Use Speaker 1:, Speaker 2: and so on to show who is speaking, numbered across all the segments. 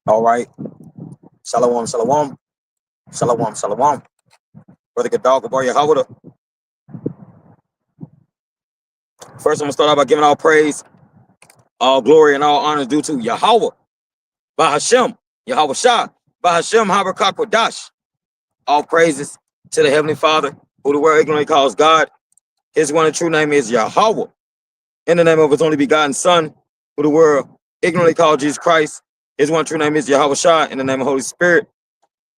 Speaker 1: All right. Shalom, shalom. Shalom, shalom. Brother Gadal, Gabar Yahweh. First, I'm going to start out by giving all praise, all glory, and all honor due to Yahweh, Bahashem, Yahweh Shah, Bahashem, Habakkuk. All praises to the Heavenly Father, who the world ignorantly calls God. His one and true name is Yahweh. In the name of his only begotten Son, who the world ignorantly called Jesus Christ. His one true name is Yahweh Shah. In the name of Holy Spirit.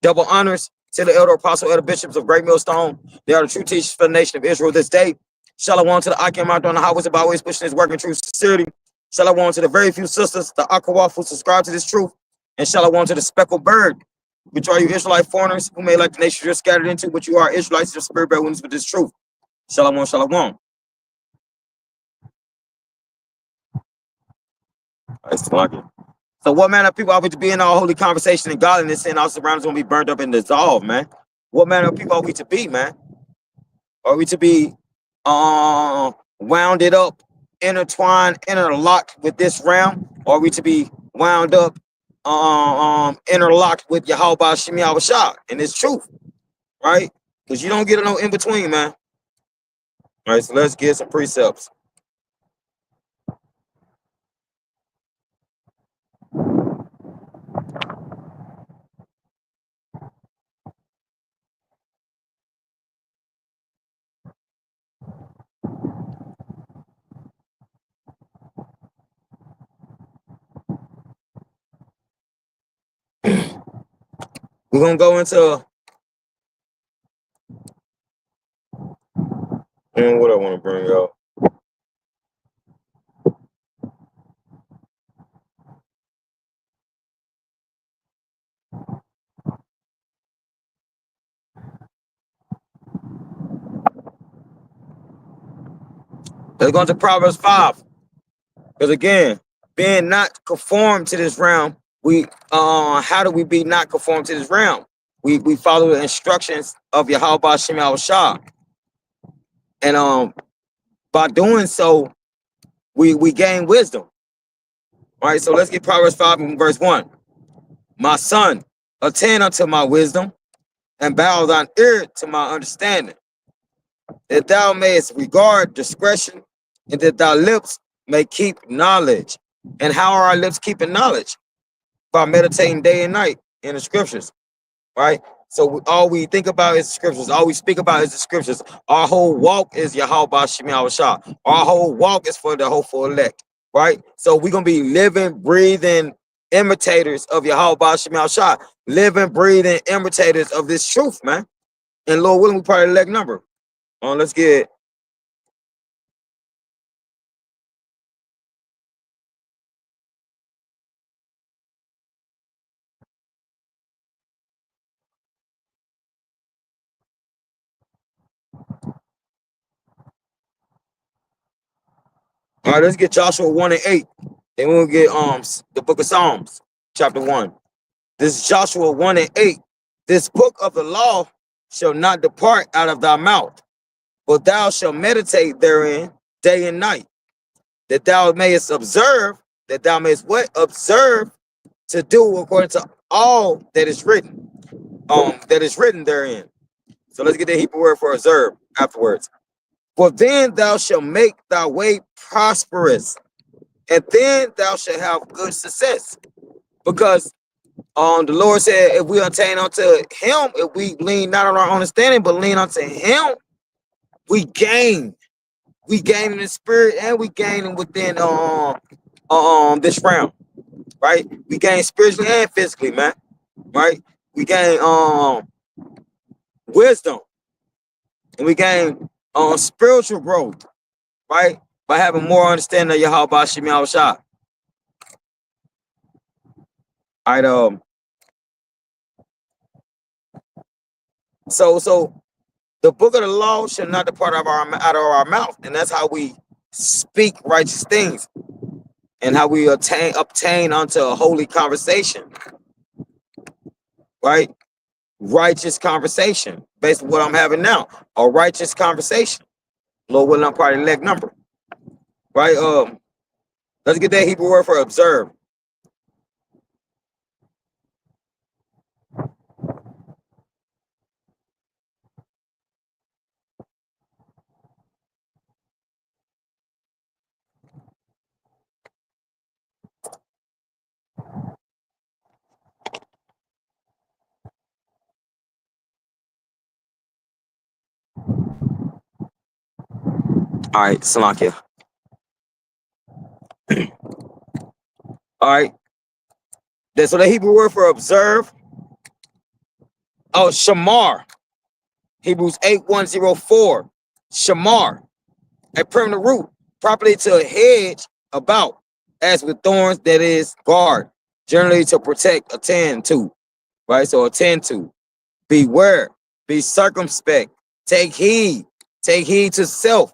Speaker 1: Double honors to the elder apostle, elder bishops of Great Millstone. They are the true teachers for the nation of Israel this day. Shalom to the Akim out on the highways of always pushing his work in true sincerity. Shalom to the very few sisters, the Akawaf, who subscribe to this truth. And shalom to the speckled bird, which are you Israelite foreigners who may like the nation you're scattered into, but you are Israelites of spirit bear witness with this truth. Shalom, shalom. So what manner of people are we to be in all holy conversation and godliness, and our surroundings won't be burned up and dissolved, man? What manner of people are we to be, man? Are we to be wounded up, intertwined, interlocked with this realm? Or are we to be wound up, interlocked with Yahweh Shem Yahweh Shah and it's truth, right? Because you don't get no in between, man. All right, so let's get some precepts. We're gonna go into what I want to bring up. Let's go into Proverbs 5. Because again, being not conformed to this realm, we how do we be not conformed to this realm? We follow the instructions of Yahweh Shem Yahweh Shah. And by doing so, we gain wisdom. All right, so let's get Proverbs 5 and verse 1. My son, attend unto my wisdom, and bow thine ear to my understanding, that thou mayest regard discretion, and that thy lips may keep knowledge. And how are our lips keeping knowledge? By meditating day and night in the scriptures, right? So all we think about is the scriptures. All we speak about is the scriptures. Our whole walk is Yahweh Shem Yahweh Shah. Our whole walk is for the hopeful elect, right? So we're going to be living, breathing imitators of Yahweh Shem Yahweh Shah. Living, breathing imitators of this truth, man. And Lord willing, we probably elect number. Let's get all right, let's get Joshua 1 and 8. Then we'll get the book of Psalms, chapter 1. This is Joshua 1 and 8. This book of the law shall not depart out of thy mouth, but thou shalt meditate therein day and night, that thou mayest observe, that thou mayest what? Observe to do according to all that is written, therein. So let's get the Hebrew word for observe afterwards. For then thou shalt make thy way prosperous, and then thou shalt have good success. Because the Lord said, if we attain unto him, if we lean not on our understanding, but lean unto him, we gain. We gain in the spirit and we gain within this realm, right? We gain spiritually and physically, man. Right? We gain wisdom, and we gain spiritual growth, right? By having more understanding of Yahweh Shem Yahweh Shah. All right, so the book of the law should not depart out of our mouth, and that's how we speak righteous things, and how we obtain unto a holy conversation, right? Righteous conversation, based on what I'm having now, a righteous conversation. Lord willing, I'm probably leg number, right? Let's get that Hebrew word for observe. All right, Salakia. All right. So the Hebrew word for observe, oh, shamar. Hebrews 8:104. Shamar, a permanent root, properly to hedge about, as with thorns, that is guard, generally to protect, attend to, right? So attend to, beware, be circumspect, take heed to self.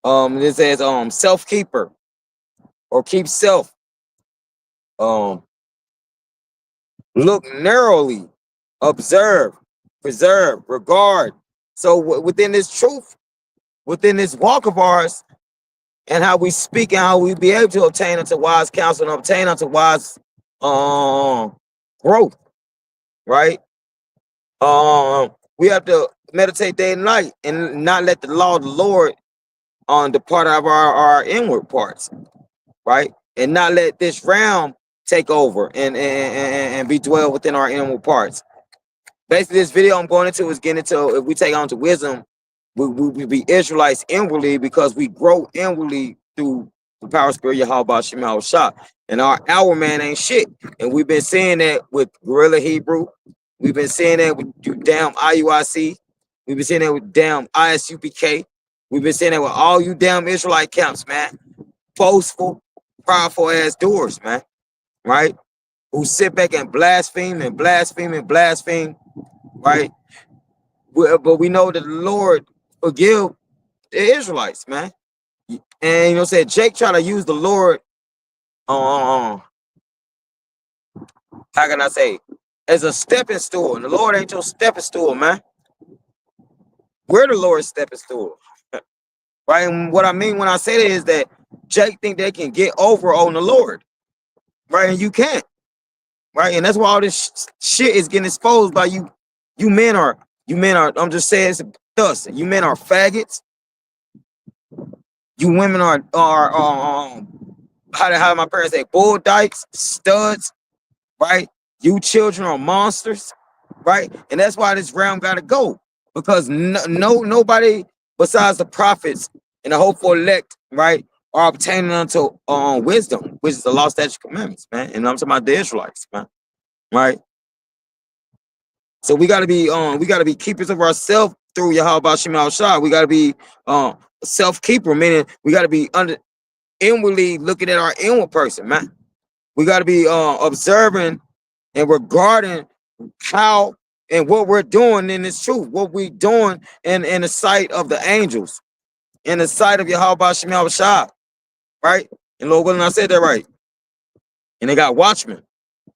Speaker 1: It says self keeper or keep self. Look narrowly, observe, preserve, regard. So within this truth, within this walk of ours, and how we speak and how we be able to obtain unto wise counsel and obtain unto wise growth, right? We have to meditate day and night and not let the law of the Lord depart out of our inward parts, right? And not let this realm take over and be dwelled within our inward parts. Basically, this video I'm going into is getting into, if we take on to wisdom, we be Israelites inwardly, because we grow inwardly through the power of spirit Yahweh Shema Shah. And our man ain't shit. And we've been saying that with Guerrilla Hebrew. We've been saying that with you damn IUIC. We've been saying that with damn ISUPK. We've been saying that with all you damn Israelite camps, man. Boastful, powerful ass doers, man. Right? Who sit back and blaspheme and blaspheme and blaspheme, right? But we know that the Lord forgive the Israelites, man. And you know, said Jake trying to use the Lord, how can I say, as a stepping stool. And the Lord ain't your stepping stool, man. We're the Lord's stepping stool, right? And what I mean when I say that is that Jake think they can get over on the Lord, right? And you can't, right? And that's why all this shit is getting exposed by you. You men are. I'm just saying it's thus. You men are faggots. You women are how my parents say, bull dykes, studs, right? You children are monsters, right? And that's why this realm got to go, because nobody besides the prophets and the hopeful elect, right, are obtaining unto wisdom, which is the law, statutes, commandments, man. And I'm talking about the Israelites, man, right? So we got to be keepers of ourselves through Yahweh Shema Shah. We got to be self-keeper, meaning we got to be inwardly looking at our inward person, man. We got to be observing and regarding how and what we're doing in this truth, what we're doing in the sight of the angels, in the sight of Yahweh Shema Shah, right? And Lord willing, I said that right. And they got watchmen,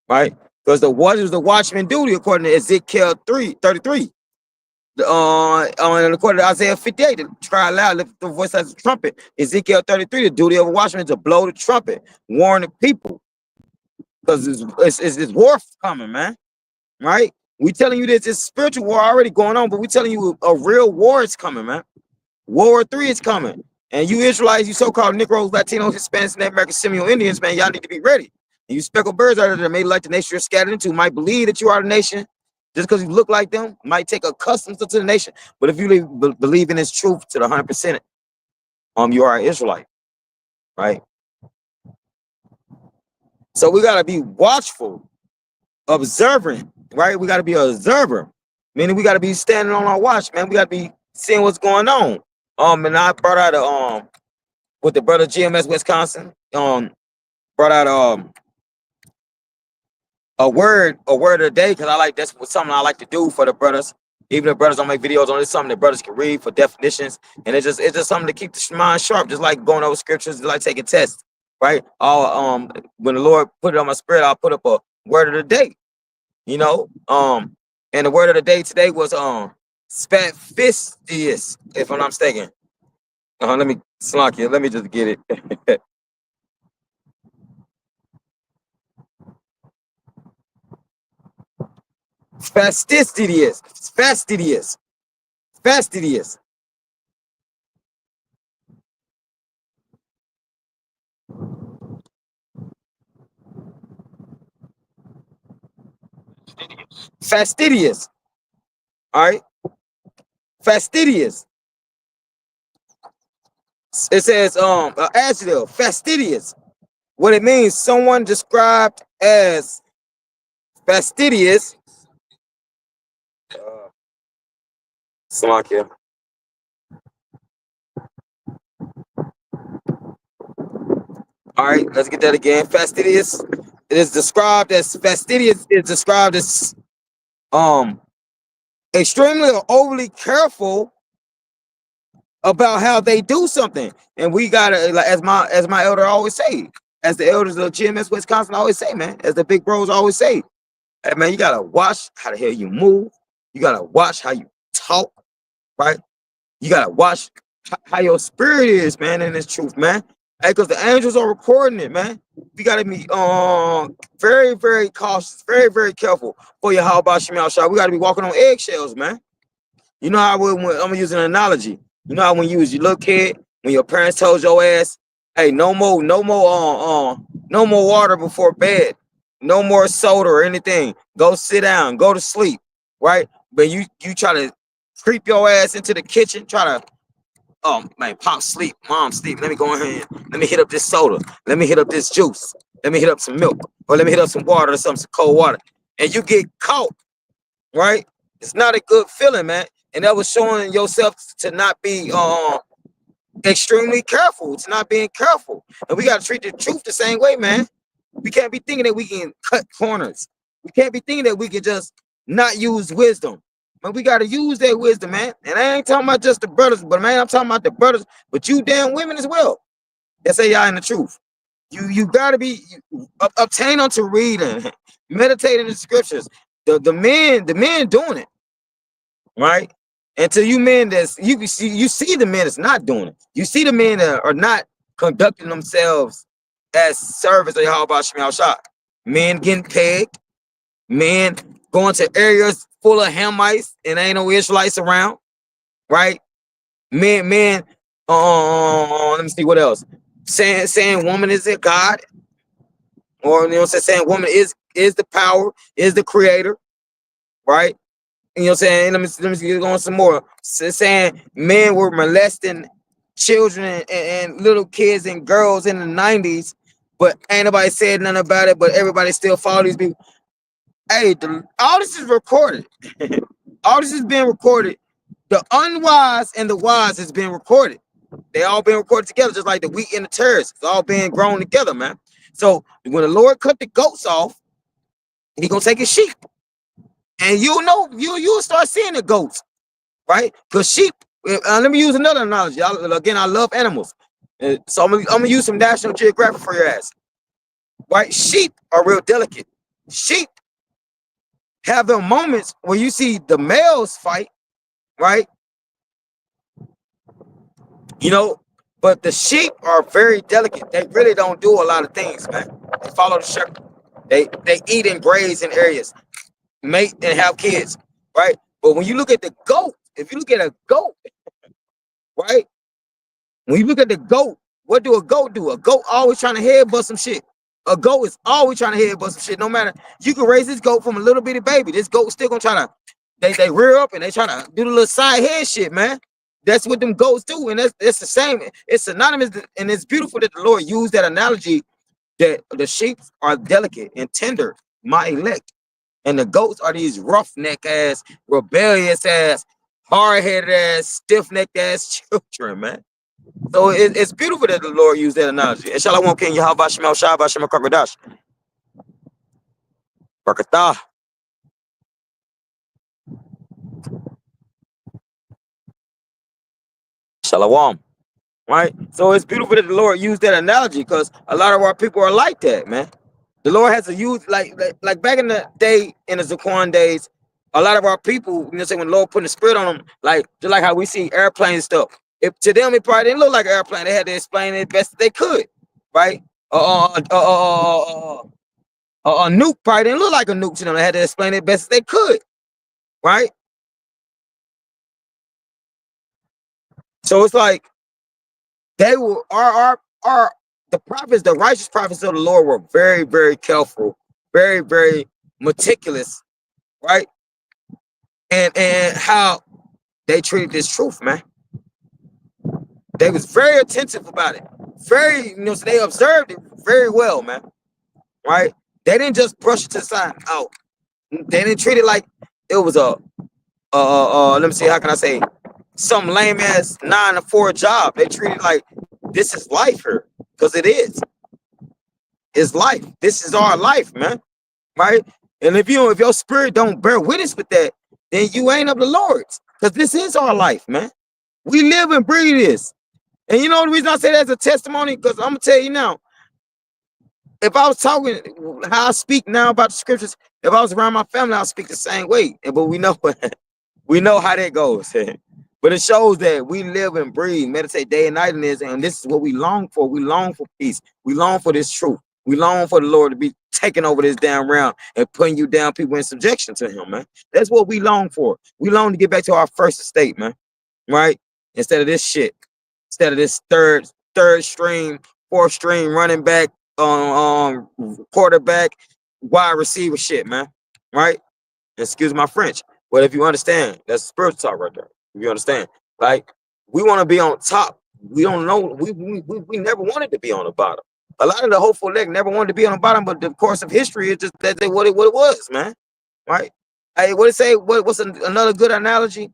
Speaker 1: right? Because what is the watchman duty according to Ezekiel 3:33? And according to Isaiah 58, to cry loud, lift the voice as a trumpet. Ezekiel 33, the duty of a watchman is to blow the trumpet, warn the people, because it's war coming, man. Right? We telling you this spiritual war already going on, but we telling you a real war is coming, man. World War III is coming. And you Israelites, you so-called Negroes, Latinos, Hispanics, and American Seminole Indians, man, y'all need to be ready. And you speckled birds out of there, maybe like the nation you're scattered into, might believe that you are the nation just because you look like them, might take a custom to the nation. But if you believe in this truth to the 100%, you are an Israelite, right? So we gotta be watchful, observant, right? We gotta be an observer, meaning we gotta be standing on our watch, man. We gotta be seeing what's going on. And I brought out with the brother GMS Wisconsin, brought out a word of the day, because I like that's something I like to do for the brothers. Even if brothers don't make videos on it, it's something that brothers can read for definitions, and it's just something to keep the mind sharp, just like going over scriptures, like taking tests, right? When the Lord put it on my spirit, I'll put up a word of the day, you know. And the word of the day today was spatfistius, if I'm not mistaken. Let me slunk you. Let me just get it. Fastidious. Fastidious. Fastidious. Fastidious. All right. Fastidious. It says adjective, fastidious. What it means, someone described as fastidious. Slovakia. All right, let's get that again. Fastidious. It is described as fastidious. Is described as extremely or overly careful about how they do something. And we gotta, like, as my elder always say, as the elders of GMS Wisconsin always say, man, as the big bros always say, hey man, you gotta watch how the hell you move. You gotta watch how you talk, right? You gotta watch how your spirit is, man, in this truth, man. Hey, because the angels are recording it, man. We gotta be very, very cautious, very, very careful for your how about Shemal Shah. We gotta be walking on eggshells, man. You know how when I'm gonna use an analogy. You know how when you was your little kid, when your parents told your ass, hey, no more water before bed, no more soda or anything. Go sit down, go to sleep, right? But you try to creep your ass into the kitchen, try to, oh man, pop sleep, mom sleep. Let me go ahead. Let me hit up this soda. Let me hit up this juice. Let me hit up some milk, or let me hit up some water or some cold water. And you get caught, right? It's not a good feeling, man. And that was showing yourself to not be extremely careful, to not being careful. And we got to treat the truth the same way, man. We can't be thinking that we can cut corners. We can't be thinking that we can just not use wisdom. But we got to use that wisdom, man. And I ain't talking about just the brothers, but man, I'm talking about the brothers, but you damn women as well. That's AI in the truth. You got to be obtain unto reading, meditating the scriptures. The men doing it, right? And to you men that's you see the men that's not doing it. You see the men that are not conducting themselves as service of Yahweh Shemal Shah. Men getting pegged, men going to areas full of Hamites and ain't no Israelites around, right? Men, let me see what else. Saying woman is a God, or you know, saying woman is the power, is the creator, right? You know what I'm saying? Let me get on some more. Saying men were molesting children and little kids and girls in the 90s, but ain't nobody said nothing about it, but everybody still follow these people. Hey, all this is recorded. All this is being recorded. The unwise and the wise is being recorded. They all been recorded together, just like the wheat and the tares. It's all being grown together, man. So when the Lord cut the goats off, he gonna take his sheep. And you'll know, you'll start seeing the goats, right? Because sheep, let me use another analogy. Again, I love animals. So I'm gonna use some National Geographic for your ass. Right? Sheep are real delicate. Sheep have their moments where you see the males fight, right? You know, but the sheep are very delicate. They really don't do a lot of things, man. They follow the shepherd. They eat and graze in areas, mate and have kids, right? But when you look at the goat, if you look at a goat, right? When you look at the goat, what do a goat do? A goat always trying to headbutt some shit. A goat is always trying to headbutt some shit. No matter, you can raise this goat from a little bitty baby. This goat still gonna try to, they rear up and they try to do the little side head shit, man. That's what them goats do, and that's the same. It's synonymous, and it's beautiful that the Lord used that analogy that the sheep are delicate and tender, my elect, and the goats are these roughneck ass, rebellious ass, hard-headed ass, stiff-necked ass children, man. So it's beautiful that the Lord used that analogy. And Shalom King Yahweh Shemel Shah Bashem Kakradash. Barakatah. Shalom. Right? So it's beautiful that the Lord used that analogy because a lot of our people are like that, man. The Lord has to use like back in the day, in the Zaquan days, a lot of our people, you know, say when the Lord put the spirit on them, like just like how we see airplanes and stuff. If to them it probably didn't look like an airplane, they had to explain it best that they could, right? A nuke probably didn't look like a nuke to them. They had to explain it best they could, right? So it's like they were our the prophets, the righteous prophets of the Lord were very, very careful, very, very meticulous, right? And how they treated this truth, man. They was very attentive about it. Very, you know, so they observed it very well, man. Right? They didn't just brush it to the side. Oh, they didn't treat it like it was a let me see, how can I say, some lame ass 9 to 4 job. They treat it like this is life here, because it is. It's life. This is our life, man. Right? And if your spirit don't bear witness with that, then you ain't of the Lord's, because this is our life, man. We live and breathe this. And you know the reason I say that as a testimony, because I'm gonna tell you now, if I was talking how I speak now about the scriptures, if I was around my family, I'll speak the same way. But we know we know how that goes. But it shows that we live and breathe, meditate day and night in this, and this is what we long for. We long for peace. We long for this truth. We long for the Lord to be taking over this damn realm and putting you down, people in subjection to him, man. That's what we long for. We long to get back to our first estate, man. Right? Instead of this shit. Instead of this third string, fourth string running back, quarterback, wide receiver shit, man. Right? Excuse my French. But if you understand, that's spiritual talk right there. If you understand, like, we want to be on top. We don't know. We never wanted to be on the bottom. A lot of the hopeful elect never wanted to be on the bottom, but the course of history is just that what it was, man. Right? Hey, what it say? What's another good analogy?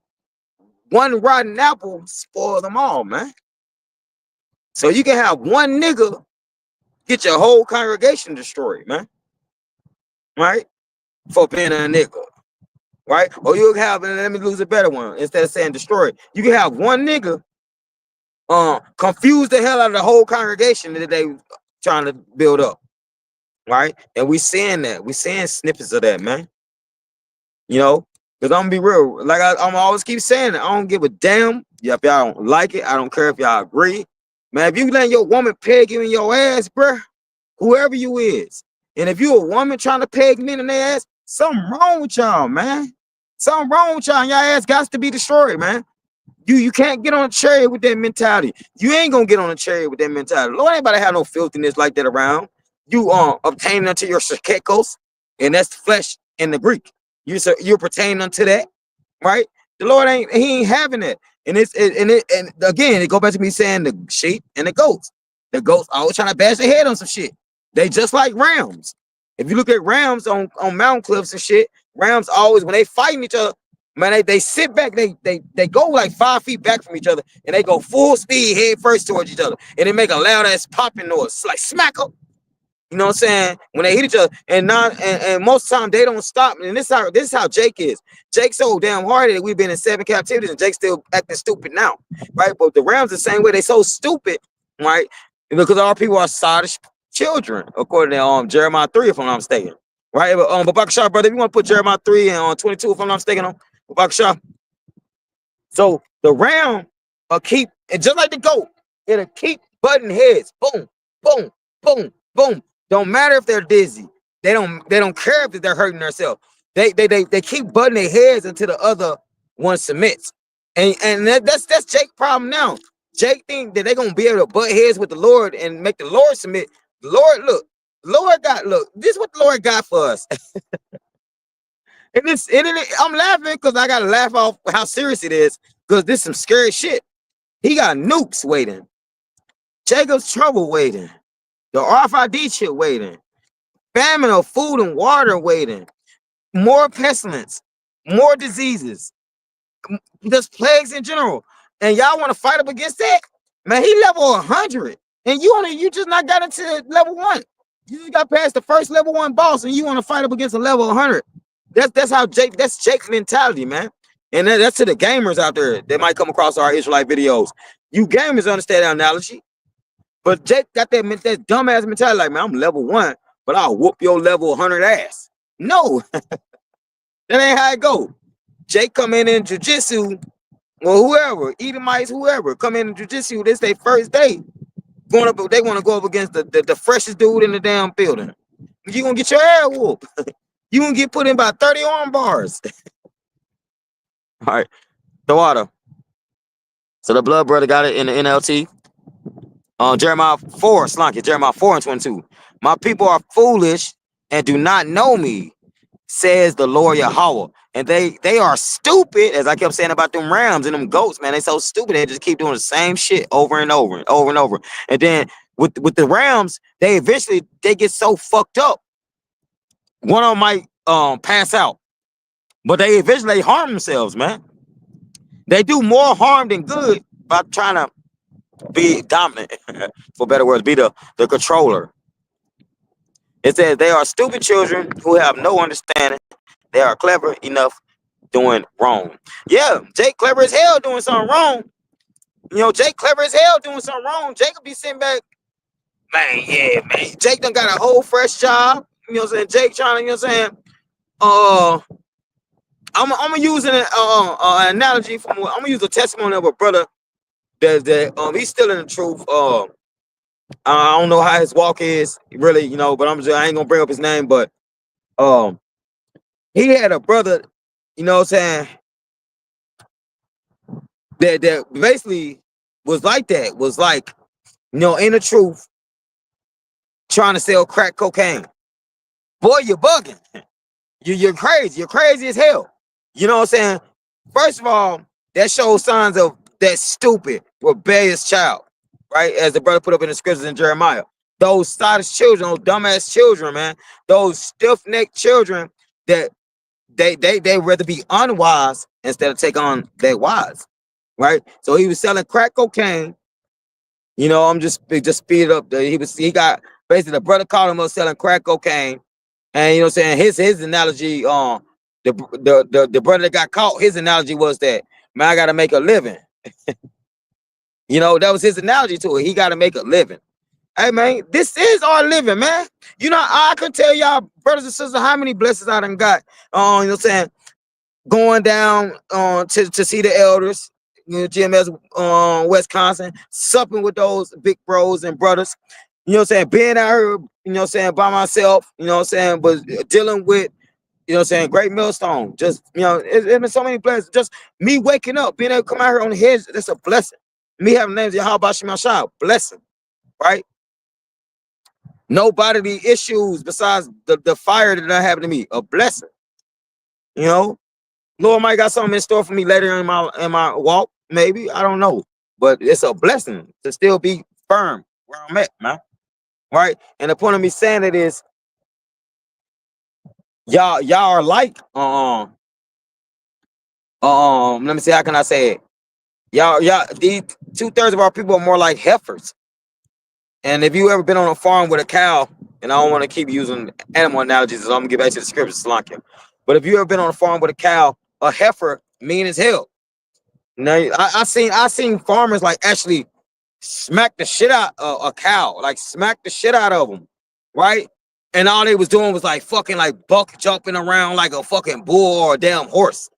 Speaker 1: One rotten apple spoil them all, man. So you can have one nigga get your whole congregation destroyed, man. Right? For being a nigga. Right? Or you'll have, and let me lose a better one, instead of saying destroy. You can have one nigga confuse the hell out of the whole congregation that they trying to build up. Right? And we seeing that. We seeing snippets of that, man. You know? Because I'm gonna be real. Like I'm always keep saying it. I don't give a damn if y'all don't like it. I don't care if y'all agree. Man, if you letting your woman peg you in your ass, bruh, whoever you is, and if you a woman trying to peg men in their ass, something wrong with y'all, man. Something wrong with y'all, and y'all ass got to be destroyed, man. You can't get on a chariot with that mentality. You ain't gonna get on a chariot with that mentality. Lord, anybody have no filthiness like that around. You obtaining unto your shekekos, and that's the flesh in the Greek. You're pertaining unto that, right? The Lord he ain't having it. And and again, it go back to me saying the sheep and the goats. The goats always trying to bash their head on some shit. They just like rams. If you look at rams on mountain cliffs and shit, rams always, when they fighting each other, man, they sit back, they go like 5 feet back from each other, and they go full speed head first towards each other, and they make a loud ass popping noise, like smack up. You know what I'm saying? When they hit each other, and most of the time they don't stop. And this is how Jake is. Jake's so damn hard that we've been in 7 captivities, and Jake's still acting stupid now, right? But the Rams the same way. They so stupid, right? Because our people are sottish children, according to Jeremiah 3, if I'm not mistaken, right? But Babakashah, brother, if you want to put Jeremiah 3 and 22, if I'm not mistaken, on Babakashah. So the Ram will keep, and just like the goat, it'll keep butting heads, boom, boom, boom, boom. Don't matter if they're dizzy. They don't care if they're hurting themselves. They keep butting their heads until the other one submits. And that's Jake's problem now. Jake think that they're gonna be able to butt heads with the Lord and make the Lord submit. The Lord, this is what the Lord got for us. I'm laughing because I gotta laugh off how serious it is, because this is some scary shit. He got nukes waiting. Jacob's trouble waiting. The RFID shit waiting. Famine of food and water waiting. More pestilence. More diseases. Just plagues in general. And y'all want to fight up against that? Man, he level 100. And you just not got into level 1. You just got past the first level 1 boss, and you want to fight up against a level 100. That's Jake's mentality, man. And that's to the gamers out there that might come across our Israelite videos. You gamers understand that analogy. But Jake got that dumbass mentality, like, man, I'm level 1, but I'll whoop your level 100 ass. No, that ain't how it go. Jake come in jiu-jitsu, or whoever, Edomites, whoever, come in jiu-jitsu, this their first day. They want to go up against the freshest dude in the damn building. You gonna get your ass whooped. You gonna get put in about 30 arm bars. All right, the water. So the blood brother got it in the NLT. Jeremiah 4 and 22. My people are foolish and do not know me, says the Lord Yahweh. And they are stupid, as I kept saying about them Rams and them goats, man. They so stupid. They just keep doing the same shit over and over and over and over. And then with the Rams, they eventually they get so fucked up. One of them might pass out, but they eventually harm themselves, man. They do more harm than good by trying to be dominant, for better words, be the controller. It says they are stupid children who have no understanding. They are clever enough doing wrong. Yeah, Jake clever as hell doing something wrong. You know, Jake clever as hell doing something wrong. Jake will be sitting back, man, yeah, man. Jake done got a whole fresh job. You know what I'm saying? Jake trying to, you know what I'm saying? I'm gonna use an analogy from. I'm gonna use a testimony of a brother that he's still in the truth. I don't know how his walk is really, you know, but I ain't gonna bring up his name, but he had a brother, you know what I'm saying, that basically was like that, was like, you know, in the truth, trying to sell crack cocaine. Boy, you're bugging. You're crazy. You're crazy as hell. You know what I'm saying? First of all, that shows signs of that stupid, rebellious child, right? As the brother put up in the scriptures in Jeremiah. Those sottish children, those dumbass children, man. Those stiff-necked children that they rather be unwise instead of take on their wise, right? So he was selling crack cocaine. You know, I'm just speed it up. He got basically the brother called him up selling crack cocaine. And you know what I'm saying? His analogy, the brother that got caught, his analogy was that, man, I gotta make a living. You know, that was his analogy to it. He gotta make a living. Hey man, this is our living, man. You know, I can tell y'all, brothers and sisters, how many blessings I done got. You know what I'm saying? Going down to see the elders, you know, GMS Wisconsin, supping with those big bros and brothers. You know what I'm saying? Being out here, you know what I'm saying, by myself, you know what I'm saying, but dealing with, you know what I'm saying, Great Millstone. Just, you know, it's been so many blessings. Just me waking up, being able to come out here on the hedge, that's a blessing. Me having names, how about Shema Shah? Blessing, right? No bodily issues besides the fire that happened to me, a blessing. You know, Lord might got something in store for me later in my walk, maybe, I don't know, but it's a blessing to still be firm where I'm at, man. Right? And the point of me saying it is, y'all are like let me see, how can I say it? Y'all, these 2/3 of our people are more like heifers. And if you ever been on a farm with a cow, and I don't want to keep using animal analogies, so I'm gonna get back to the scriptures, Salakia. But if you ever been on a farm with a cow, a heifer mean as hell. Now I seen farmers like actually smack the shit out of a cow, like smack the shit out of them, right? And all they was doing was like fucking like buck jumping around like a fucking bull or a damn horse,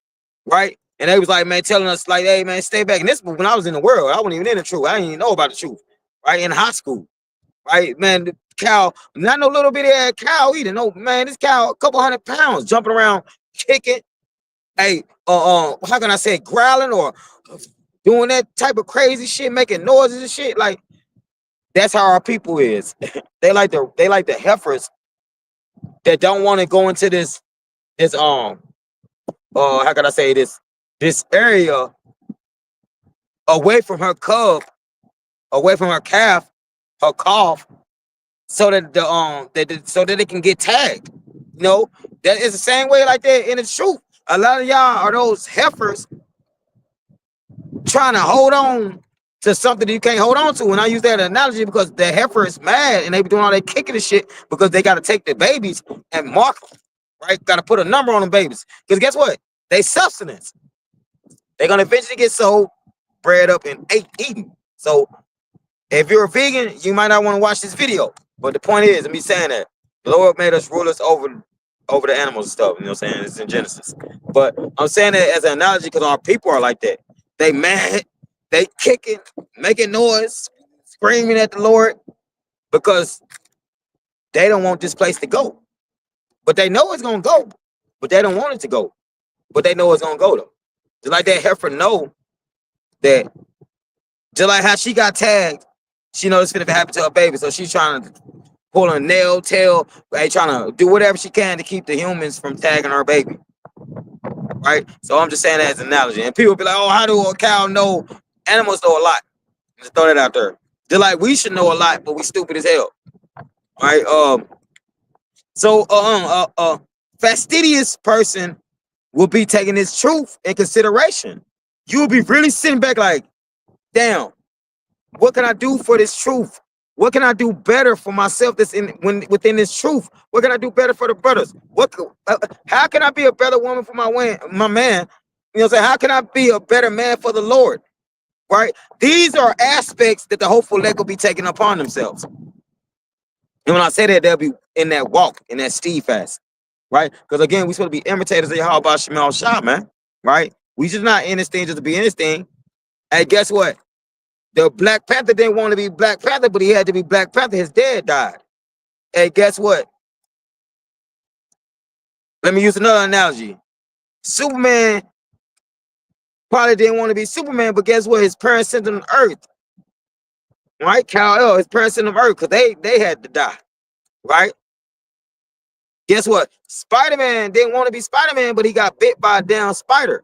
Speaker 1: right? And they was like, man, telling us like, hey man, stay back. And this was when I was in the world. I wasn't even in the truth. I didn't even know about the truth, right? In high school, right? Man, the cow, not no little bitty ass cow either. No, man, this cow, a couple 100 pounds, jumping around, kicking. Hey, how can I say, growling or doing that type of crazy shit, making noises and shit. Like, that's how our people is. they like the heifers that don't want to go into this how can I say, this area away from her cub, away from her calf, her calf, so that so that it can get tagged. You know, that is the same way like that in the truth. A lot of y'all are those heifers trying to hold on to something that you can't hold on to. And I use that analogy because the heifer is mad and they be doing all that kicking and shit because they got to take the babies and mark them, right? Got to put a number on them babies. Because guess what? They substance. They're going to eventually get sold, bred up, and eaten. So if you're a vegan, you might not want to watch this video. But the point is, me saying that the Lord made us rulers over the animals and stuff. You know what I'm saying? It's in Genesis. But I'm saying that as an analogy because our people are like that. They mad, they kicking, making noise, screaming at the Lord because they don't want this place to go. But they know it's gonna go, but they don't want it to go. But they know it's gonna go though. Just like that heifer know that, just like how she got tagged, she knows it's gonna happen to her baby. So she's trying to pull a nail, tail, trying to do whatever she can to keep the humans from tagging her baby. right? So I'm just saying that as an analogy. And people be like, oh, how do a cow know? Animals know a lot. Just throw that out there. They're like, we should know a lot, but we stupid as hell, right? Fastidious person will be taking this truth in consideration. You will be really sitting back like, damn, what can I do for this truth? What can I do better for myself that's within this truth? What can I do better for the brothers? How can I be a better woman for my man? You know what I'm saying? How can I be a better man for the Lord? Right? These are aspects that the hopeful leg will be taking upon themselves. And when I say that, they'll be in that walk, in that steadfast, right? Because again, we supposed to be imitators of Yahweh Shemal Shah, man, right? We just not in this thing just to be in this thing. Hey, guess what? The Black Panther didn't want to be Black Panther, but he had to be Black Panther. His dad died. Hey, guess what? Let me use another analogy. Superman probably didn't want to be Superman, but guess what? His parents sent him to Earth. Right? Kal-El, his parents sent him to Earth because they had to die. Right? Guess what? Spider-Man didn't want to be Spider-Man, but he got bit by a damn spider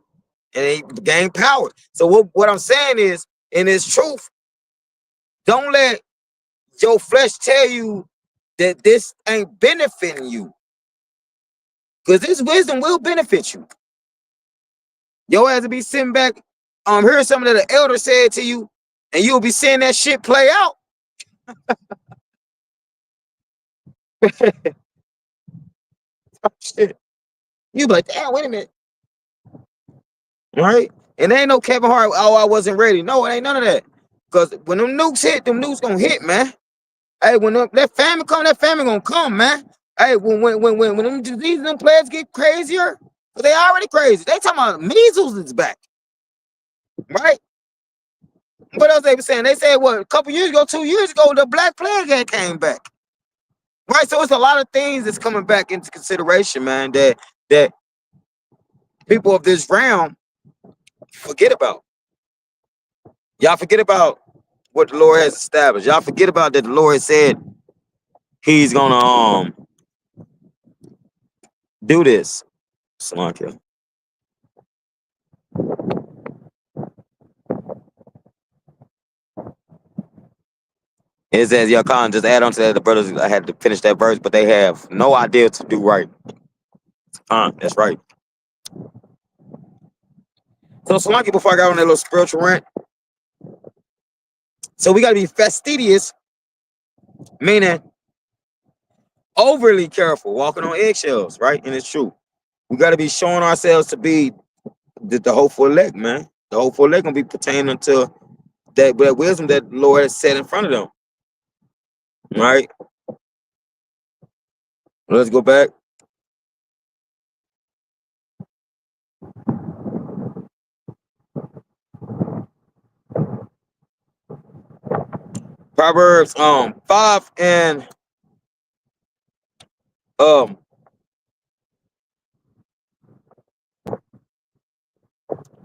Speaker 1: and he gained power. So what I'm saying is, in this truth, don't let your flesh tell you that this ain't benefiting you. Because this wisdom will benefit you. Your ass to be sitting back, hearing something that the elder said to you, and you'll be seeing that shit play out. Shit. You be like, damn, wait a minute. Right? And there ain't no Kevin Hart, oh, I wasn't ready. No, it ain't none of that. Because when them nukes hit, them nukes gonna hit, man. Hey, when that family come, that family gonna come, man. Hey, when them diseases, them players get crazier, but they already crazy. They talking about measles is back. Right? What else they were saying? They said, what, a couple years ago, 2 years ago, the Black Plague had came back. Right? So it's a lot of things that's coming back into consideration, man, that people of this realm forget about. Y'all forget about what the Lord has established. Y'all forget about that the Lord said he's gonna do this. Salakia. It says, Yakan, just add on to that, the brothers, I had to finish that verse, but they have no idea to do right. That's right. So Salaki, before I got on that little spiritual rant, so we got to be fastidious, meaning overly careful, walking on eggshells, right? And it's true. We got to be showing ourselves to be the hopeful elect, man. The hopeful elect gonna be pertaining to that wisdom that the Lord has set in front of them, right? Let's go back. Proverbs 5 and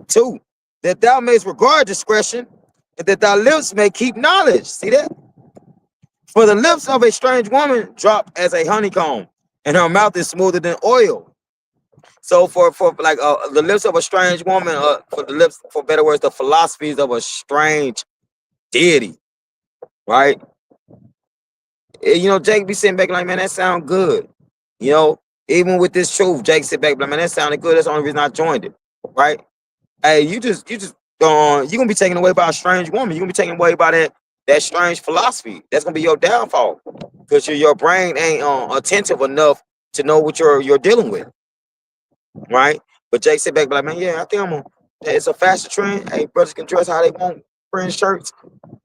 Speaker 1: 2, that thou mayst regard discretion, and that thy lips may keep knowledge. See that? For the lips of a strange woman drop as a honeycomb, and her mouth is smoother than oil. So for like the lips of a strange woman, for the lips, for better words, the philosophies of a strange deity, right? You know, Jake be sitting back like, man, that sound good. You know, even with this truth, Jake sit back like, man, that sounded good. That's the only reason I joined it, right? Hey, you just you're gonna be taken away by a strange woman. You're gonna be taken away by that strange philosophy. That's gonna be your downfall, because your brain ain't attentive enough to know what you're dealing with, right? But Jake sit back like, man, yeah, I think I'm gonna. It's a fashion trend. Hey, brothers can dress how they want, fringe shirts.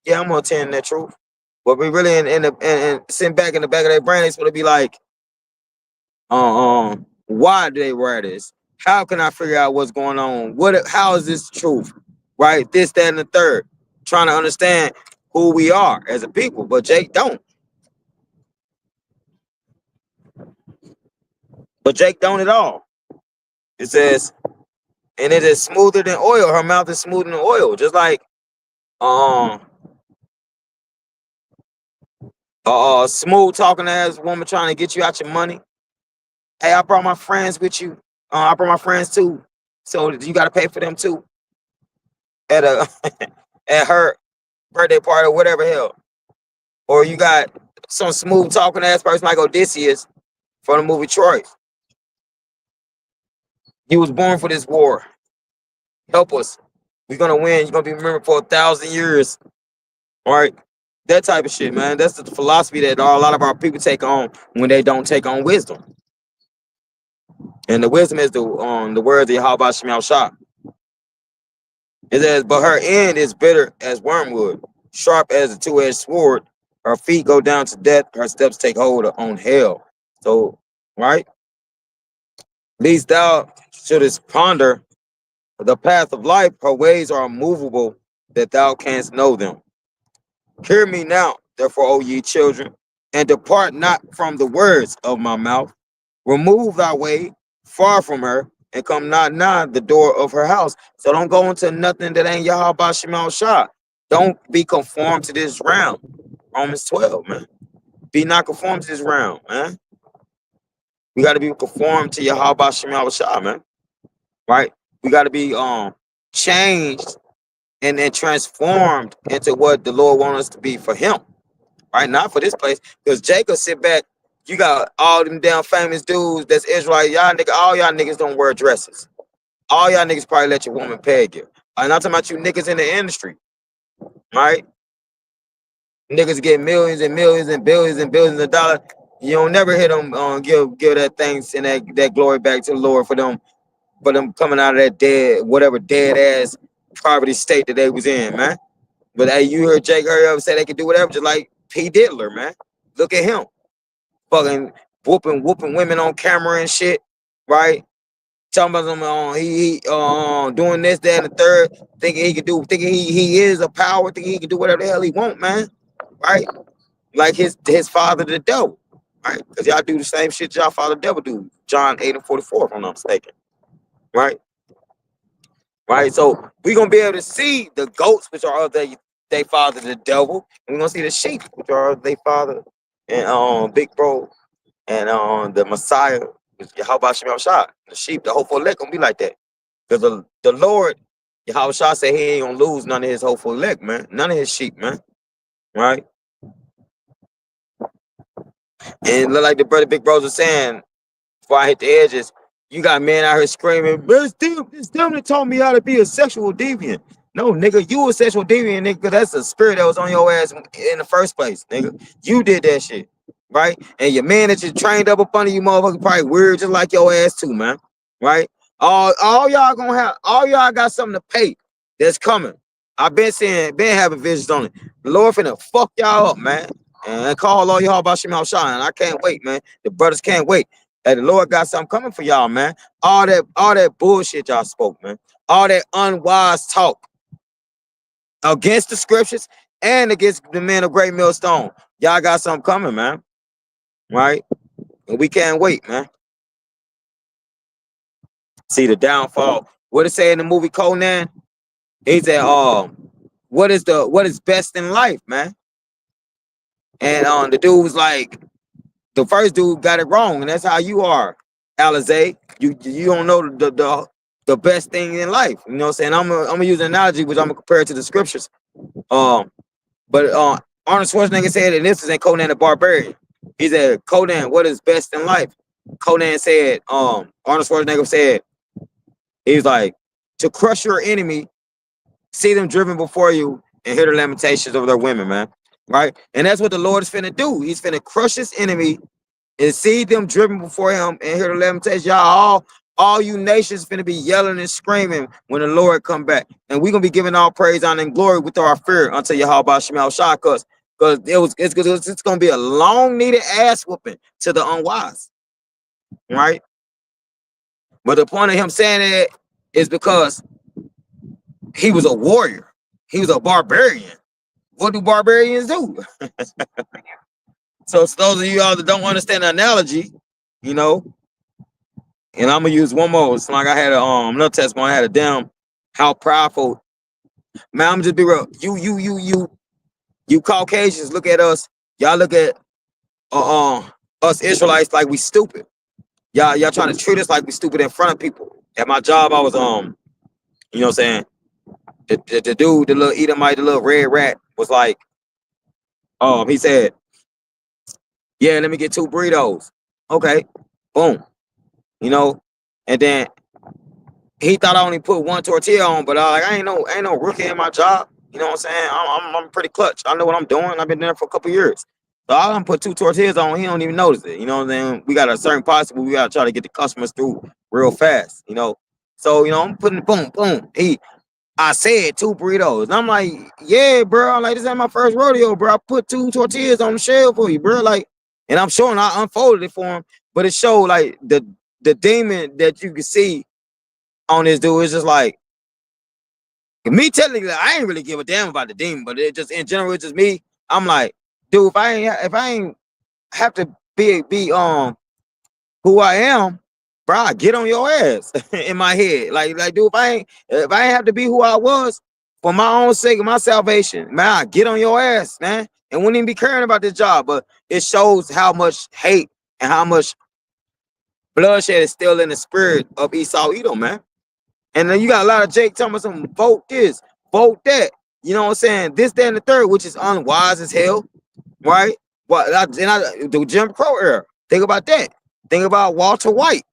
Speaker 1: Yeah, I'm gonna attend that truth. But we really in sitting back in the back of their brain, it's gonna be like, why do they wear this? How can I figure out what's going on? How is this truth? Right? This, that, and the third. Trying to understand who we are as a people, but Jake don't. But Jake don't at all. It says, and it is smoother than oil. Her mouth is smoother than oil. Just like smooth talking ass woman trying to get you out your money. Hey, I brought my friends with you. I brought my friends too. So you got to pay for them too at a at her birthday party or whatever hell. Or you got some smooth talking ass person like Odysseus from the movie Troy. He was born for this war. Help us. We're gonna win. You're gonna be remembered for 1,000 years. All right. That type of shit, man. That's the philosophy that a lot of our people take on when they don't take on wisdom. And the wisdom is the words of Yahweh Shemel Shah. It says, but her end is bitter as wormwood, sharp as a two-edged sword. Her feet go down to death. Her steps take hold on hell. So, right? Least thou shouldest ponder the path of life. Her ways are immovable, that thou canst know them. Hear me now, therefore, O ye children, and depart not from the words of my mouth. Remove thy way far from her, and come not nigh the door of her house. So don't go into nothing that ain't Yahweh Shemal Shah. Don't be conformed to this realm. Romans 12, man. Be not conformed to this realm, man. We got to be conformed to Yahweh Shemal Shah, man. Right? We got to be changed and then transformed into what the Lord wants us to be for him. Right? Not for this place. Because Jacob sit back. You got all them damn famous dudes that's Israelite. All y'all niggas don't wear dresses. All y'all niggas probably let your woman peg you. I'm not talking about you niggas in the industry. Right? Niggas get millions and millions and billions of dollars. You don't never hear them give that thanks and that glory back to the Lord for them coming out of that dead ass poverty state that they was in, man. But hey, you heard Jake hurry up and say they could do whatever, just like P. Diddler, man. Look at him. Fucking whooping women on camera and shit, right? Talking about them he doing this, that, and the third, thinking he is a power, thinking he can do whatever the hell he want, man. Right? Like his father the devil. Right? Because y'all do the same shit y'all father the devil do. John 8:44, if I'm not mistaken. Right? Right? So we're gonna be able to see the goats, which are of they father the devil, and we're gonna see the sheep, which are of they father and big bro and the Messiah, Yahweh Shem Shah. The sheep, the hopeful elect gonna be like that. Because the Lord, Yahweh Shah said he ain't gonna lose none of his hopeful elect, man. None of his sheep, man. Right? And look like the brother Big Bros was saying before I hit the edges, you got men out here screaming, but it's them that taught me how to be a sexual deviant. No, nigga, you a sexual deviant, nigga, because that's the spirit that was on your ass in the first place, nigga. You did that shit, right? And your man that you trained up under you, motherfucker, probably weird just like your ass too, man, right? All y'all got something to pay that's coming. I've been having visions on it. The Lord finna fuck y'all up, man. And call all y'all about Shemal Shah. And I can't wait, man. The brothers can't wait. And the Lord got something coming for y'all, man. All that bullshit y'all spoke, man. All that unwise talk against the scriptures and against the men of Great Millstone. Y'all got something coming, man. Right? And we can't wait, man. See the downfall. What it say in the movie Conan? He said, what is best in life, man? And the dude was like, the first dude got it wrong, and that's how you are, Alizé. You don't know the best thing in life. You know what I'm saying? I'm gonna use an analogy which I'm gonna compare it to the scriptures. But Arnold Schwarzenegger said, and this is in Conan the Barbarian. He said, Conan, what is best in life? Conan said, Arnold Schwarzenegger said, he's like, to crush your enemy, see them driven before you, and hear the lamentations of their women, man. Right? And that's what the Lord is finna do. He's finna crush his enemy and see them driven before him and hear the lamentations. Y'all, all you nations finna be yelling and screaming when the Lord come back. And we're gonna be giving all praise, honor, and glory with our fear unto Yahweh Shemal Shah, because it's gonna be a long needed ass whooping to the unwise. Right? But the point of him saying that is because he was a warrior. He was a barbarian. What do barbarians do? So those of you all that don't understand the analogy, you know, and I'm gonna use one more. It's like I had another testimony. I had a damn how powerful. Man, I'm just be real. You Caucasians look at us. Y'all look at us Israelites like we stupid. Y'all trying to treat us like we stupid in front of people. At my job, I was you know what I'm saying? The dude, the little Edomite, the little red rat, was like, he said, yeah, let me get 2 burritos. Okay, boom, you know, and then he thought I only put 1 tortilla on, but I ain't no rookie in my job. You know what I'm saying? I'm pretty clutch. I know what I'm doing. I've been there for a couple years. So I done put 2 tortillas on. He don't even notice it. You know what I'm saying? We got a certain possible. We gotta try to get the customers through real fast. You know. So I'm putting boom boom. I said 2 burritos. And I'm like, yeah, bro. Like, this ain't my first rodeo, bro. I put 2 tortillas on the shelf for you, bro. Like, and I'm showing I unfolded it for him, but it showed like the demon that you can see on this dude is just like me telling you that I ain't really give a damn about the demon, but it just in general, it's just me. I'm like, dude, if I ain't have to be who I am, bro, I get on your ass in my head. Like, dude, if I ain't have to be who I was for my own sake of my salvation, man, I get on your ass, man. And wouldn't even be caring about this job. But it shows how much hate and how much bloodshed is still in the spirit of Esau Edom, man. And then you got a lot of Jake telling me some vote this, vote that. You know what I'm saying? This, that, and the third, which is unwise as hell, right? The Jim Crow era. Think about that. Think about Walter White,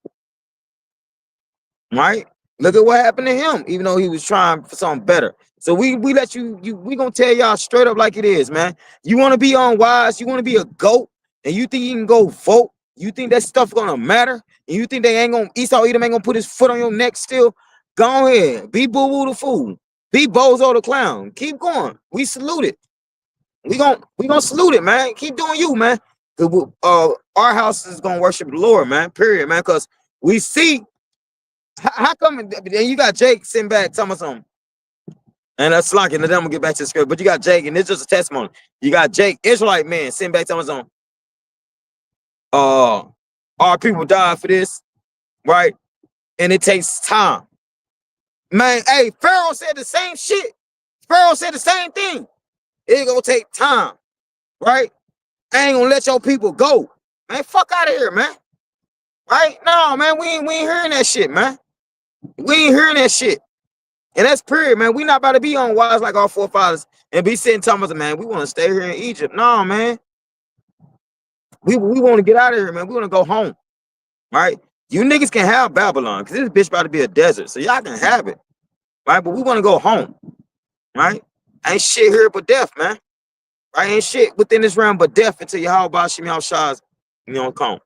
Speaker 1: right? Look at what happened to him, even though he was trying for something better. So we let we gonna tell y'all straight up like it is, man. You want to be unwise, you want to be a goat, and you think you can go vote, you think that stuff gonna matter, and you think they ain't gonna Esau Edom ain't gonna put his foot on your neck still. Go ahead, be Boo Boo the fool, be Bozo the clown. Keep going. We salute it. We gonna salute it, man. Keep doing you, man. Our house is gonna worship the Lord, man. Period, man. Because we see how come then you got Jake sitting back telling us something. And that's slacking, and then I'm gonna get back to the script. But you got Jake, and it's just a testimony. You got Jake, Israelite man, sitting back telling us something. Our people died for this, right? And it takes time. Man, hey, Pharaoh said the same shit. Pharaoh said the same thing. It's gonna take time, right? I ain't gonna let your people go. Man, fuck out of here, man. Right? No, man, we ain't hearing that shit, man. We ain't hearing that shit. And that's period, man. We not about to be unwise like our forefathers and be sitting telling us, man, we want to stay here in Egypt. No, man. We want to get out of here, man. We want to go home. Right? You niggas can have Babylon because this bitch about to be a desert. So y'all can have it. Right? But we want to go home. Right? Ain't shit here but death, man. Right? Ain't shit within this realm but death until Yahweh Shem Shah's, come.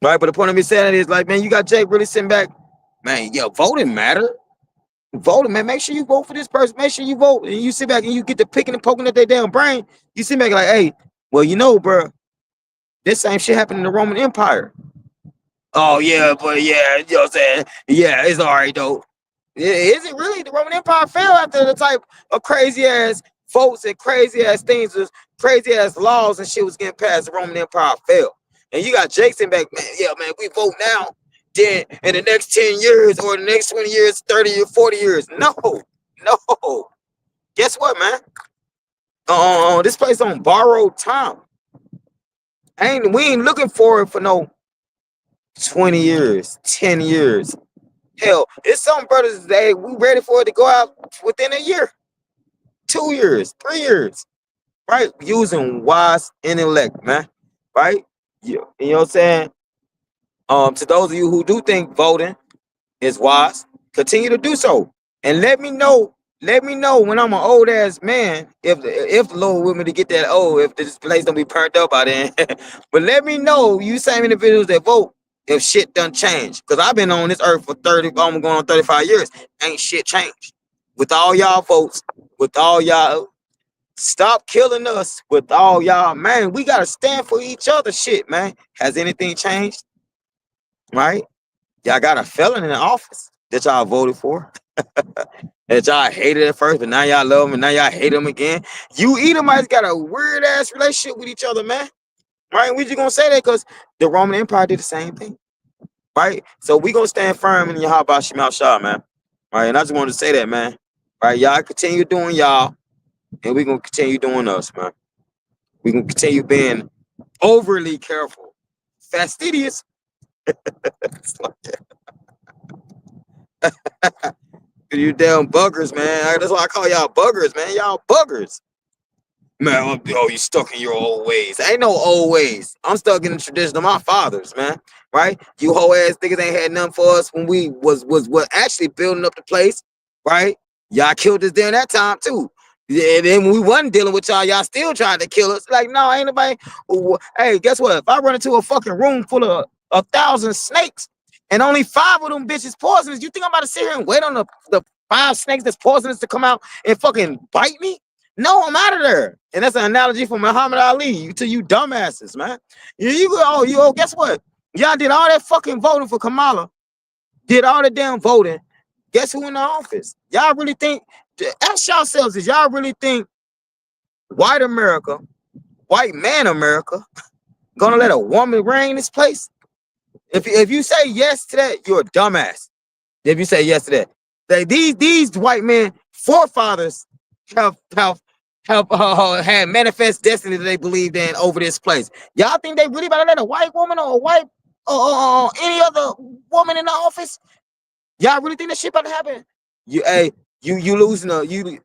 Speaker 1: Right? But the point of me saying is like, man, you got Jake really sitting back. Man, yo, voting matter. Voting, man. Make sure you vote for this person. Make sure you vote. And you sit back and you get to picking and poking at their damn brain. You sit back like, hey, well, bro, this same shit happened in the Roman Empire. Oh, yeah, but yeah, you know what I'm saying? Yeah, it's all right, though. Is it really? The Roman Empire fell after the type of crazy ass votes and crazy ass things, crazy ass laws and shit was getting passed. The Roman Empire fell. And you got Jason back, man. Yeah, man, we vote now. Then in the next 10 years or the next 20 years, 30 or 40 years. No. Guess what, man? This place on borrowed time. We ain't looking forward for no 20 years, 10 years. Hell, it's some brothers today, we ready for it to go out within a year, 2 years, 3 years, right? Using wise intellect, man, right? You know what I'm saying? To those of you who do think voting is wise, continue to do so. And let me know when I'm an old ass man, if the Lord with me to get that old, if this place don't be burnt up by then. But let me know, you same individuals that vote, if shit done changed. Because I've been on this earth for 30, I'm going on 35 years. Ain't shit changed. With all y'all folks, with all y'all, stop killing us with all y'all, man. We gotta stand for each other shit, man. Has anything changed? Right? Y'all got a felon in the office that y'all voted for. That y'all hated at first, but now y'all love him and now y'all hate him again. You Edomites got a weird ass relationship with each other, man. Right? We just gonna say that because the Roman Empire did the same thing. Right? So we gonna stand firm in Yahweh Shem Shah, man. Right? And I just wanted to say that, man. Right? Y'all continue doing y'all, and we gonna continue doing us, man. We gonna continue being overly careful, fastidious, It's like, you damn buggers, man. That's why I call y'all buggers, man. Y'all buggers. Man, oh, you stuck in your old ways. Ain't no old ways. I'm stuck in the tradition of my fathers, man. Right? You whole ass niggas ain't had nothing for us when we was actually building up the place, right? Y'all killed us during that time too. Yeah, and then when we wasn't dealing with y'all still tried to kill us. Like, no, ain't nobody. Hey, guess what? If I run into a fucking room full of 1,000 snakes and only 5 of them bitches poisonous, you think I'm about to sit here and wait on the 5 snakes that's poisonous to come out and fucking bite me? No, I'm out of there. And that's an analogy for Muhammad Ali to you dumbasses, man. Guess what? Y'all did all that fucking voting for Kamala, did all the damn voting. Guess who in the office? Y'all really think, ask yourselves, is y'all really think white America, white man America, gonna let a woman reign this place? If you say yes to that, you're a dumbass. If you say yes to that, these white men forefathers have had manifest destiny that they believed in over this place. Y'all think they really about to let a white woman or a white or any other woman in the office? Y'all really think that shit about to happen? You losing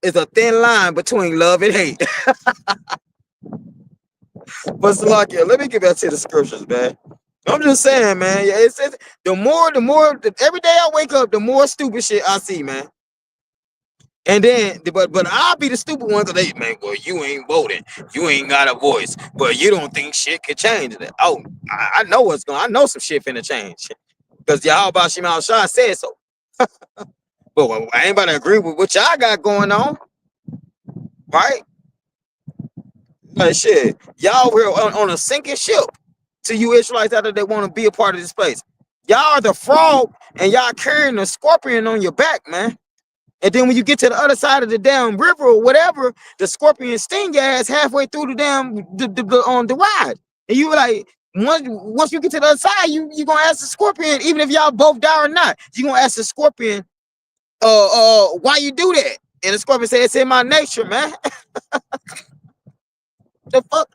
Speaker 1: it's a thin line between love and hate. But Salakia, let me get back to the scriptures, man. I'm just saying, man. Yeah, it's the more every day I wake up, the more stupid shit I see, man. And then, but I'll be the stupid one today, man. Well, you ain't voting, you ain't got a voice, but you don't think shit could change that. Oh, I know what's going. I know some shit finna change because Yahweh Shema Shah said so. But I ain't about to agree with what y'all got going on, right? Like shit, y'all were on a sinking ship to you Israelites out there that want to be a part of this place. Y'all are the frog, and y'all carrying the scorpion on your back, man. And then when you get to the other side of the damn river or whatever, the scorpion sting your ass halfway through the damn on the ride. And you were like, once you get to the other side, you gonna ask the scorpion, even if y'all both die or not, you gonna ask the scorpion, why you do that? And the scorpion said, it's in my nature, man. The fuck?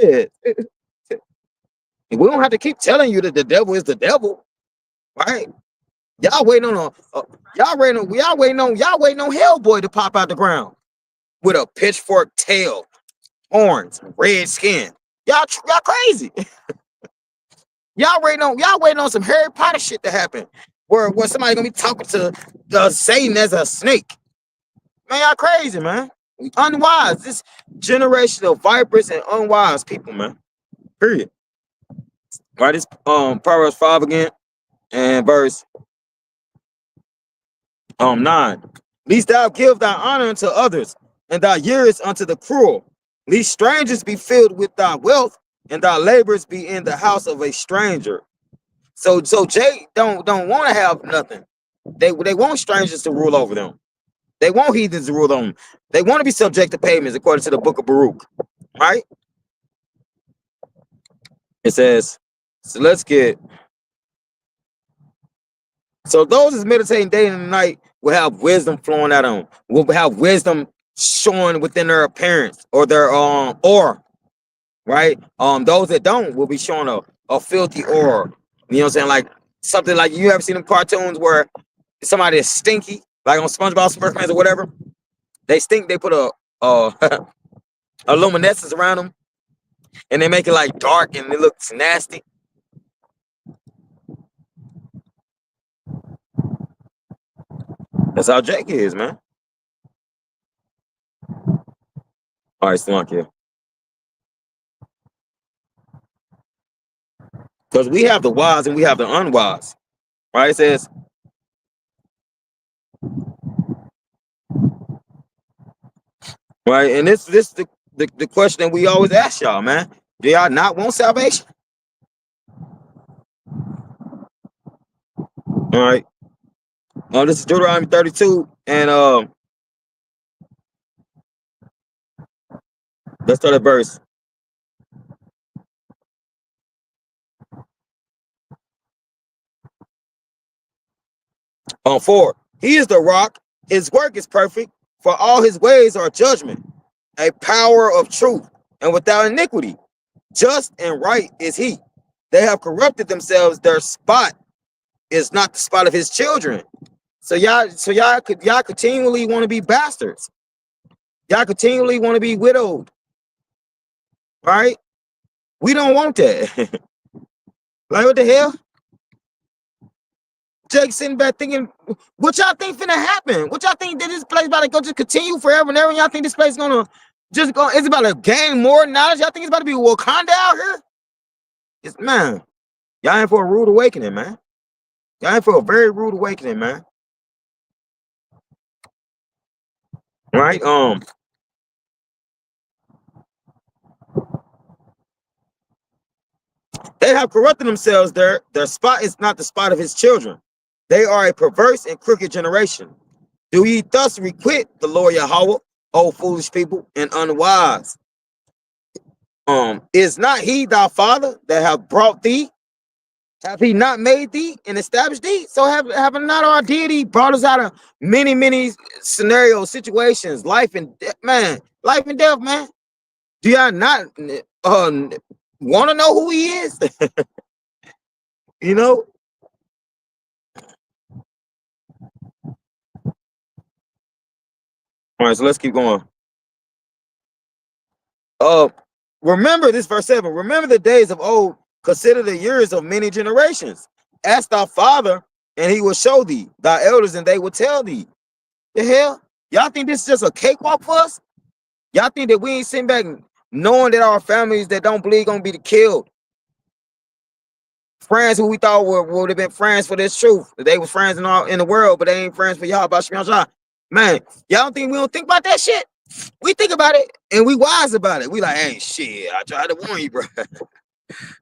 Speaker 1: Yeah. We don't have to keep telling you that the devil is the devil, right? Y'all waiting on y'all waiting on Hellboy to pop out the ground with a pitchfork tail, horns, red skin. Y'all crazy. y'all waiting on some Harry Potter shit to happen, where somebody gonna be talking to Satan as a snake. Man, y'all crazy, man. Unwise. This generation of vipers and unwise people, man. Period. Right, it's Proverbs 5 again, and verse 9. Lest thou give thy honor unto others, and thy years unto the cruel. Lest strangers be filled with thy wealth, and thy labors be in the house of a stranger. So Jay don't want to have nothing. They want strangers to rule over them. They want heathens to rule over them. They want to be subject to payments, according to the book of Baruch. Right? It says, so let's get. So those is meditating day and night will have wisdom flowing out of them. Will have wisdom showing within their appearance or their aura, right? Those that don't will be showing a filthy aura. You know what I'm saying? Like something like you ever seen them cartoons where somebody is stinky, like on SpongeBob SquarePants or whatever. They stink. They put a a luminescence around them, and they make it like dark and it looks nasty. That's how Jake is, man. All right, Slunk here. Because we have the wise and we have the unwise. Right? It says, right, and this the question that we always ask y'all, man. Do y'all not want salvation? All right. This is Deuteronomy 32, and let's start at verse 4. He is the rock, his work is perfect, for all his ways are judgment, a power of truth, and without iniquity. Just and right is he. They have corrupted themselves. Their spot is not the spot of his children. So y'all continually want to be bastards. Y'all continually want to be widowed. Right? We don't want that. Like, what the hell? Jake sitting back thinking, what y'all think finna happen? What y'all think that this place about to go just continue forever and ever? Y'all think this place gonna just go? It's about to gain more knowledge. Y'all think it's about to be Wakanda out here? It's, man, y'all in for a rude awakening, man. Y'all in for a very rude awakening, man. Right? They have corrupted themselves. Their spot is not the spot of his children. They are a perverse and crooked generation. Do ye thus requite the Lord Yahweh, O foolish people and unwise? Is not he thy father that have brought thee? Have he not made thee and established thee? So have not our deity brought us out of many scenarios, situations, life and death, man, life and death, man. Do y'all not want to know who he is? You know? All right, so let's keep going. Remember this verse 7. Remember the days of old, consider the years of many generations. Ask thy father, and he will show thee, thy elders, and they will tell thee. The hell? Y'all think this is just a cakewalk for us? Y'all think that we ain't sitting back knowing that our families that don't believe gonna be killed? Friends who we thought would have been friends for this truth. They were friends in the world, but they ain't friends for y'all about Shemiyah. Man, y'all don't think we don't think about that shit? We think about it and we wise about it. We like, hey, shit, I tried to warn you, bro.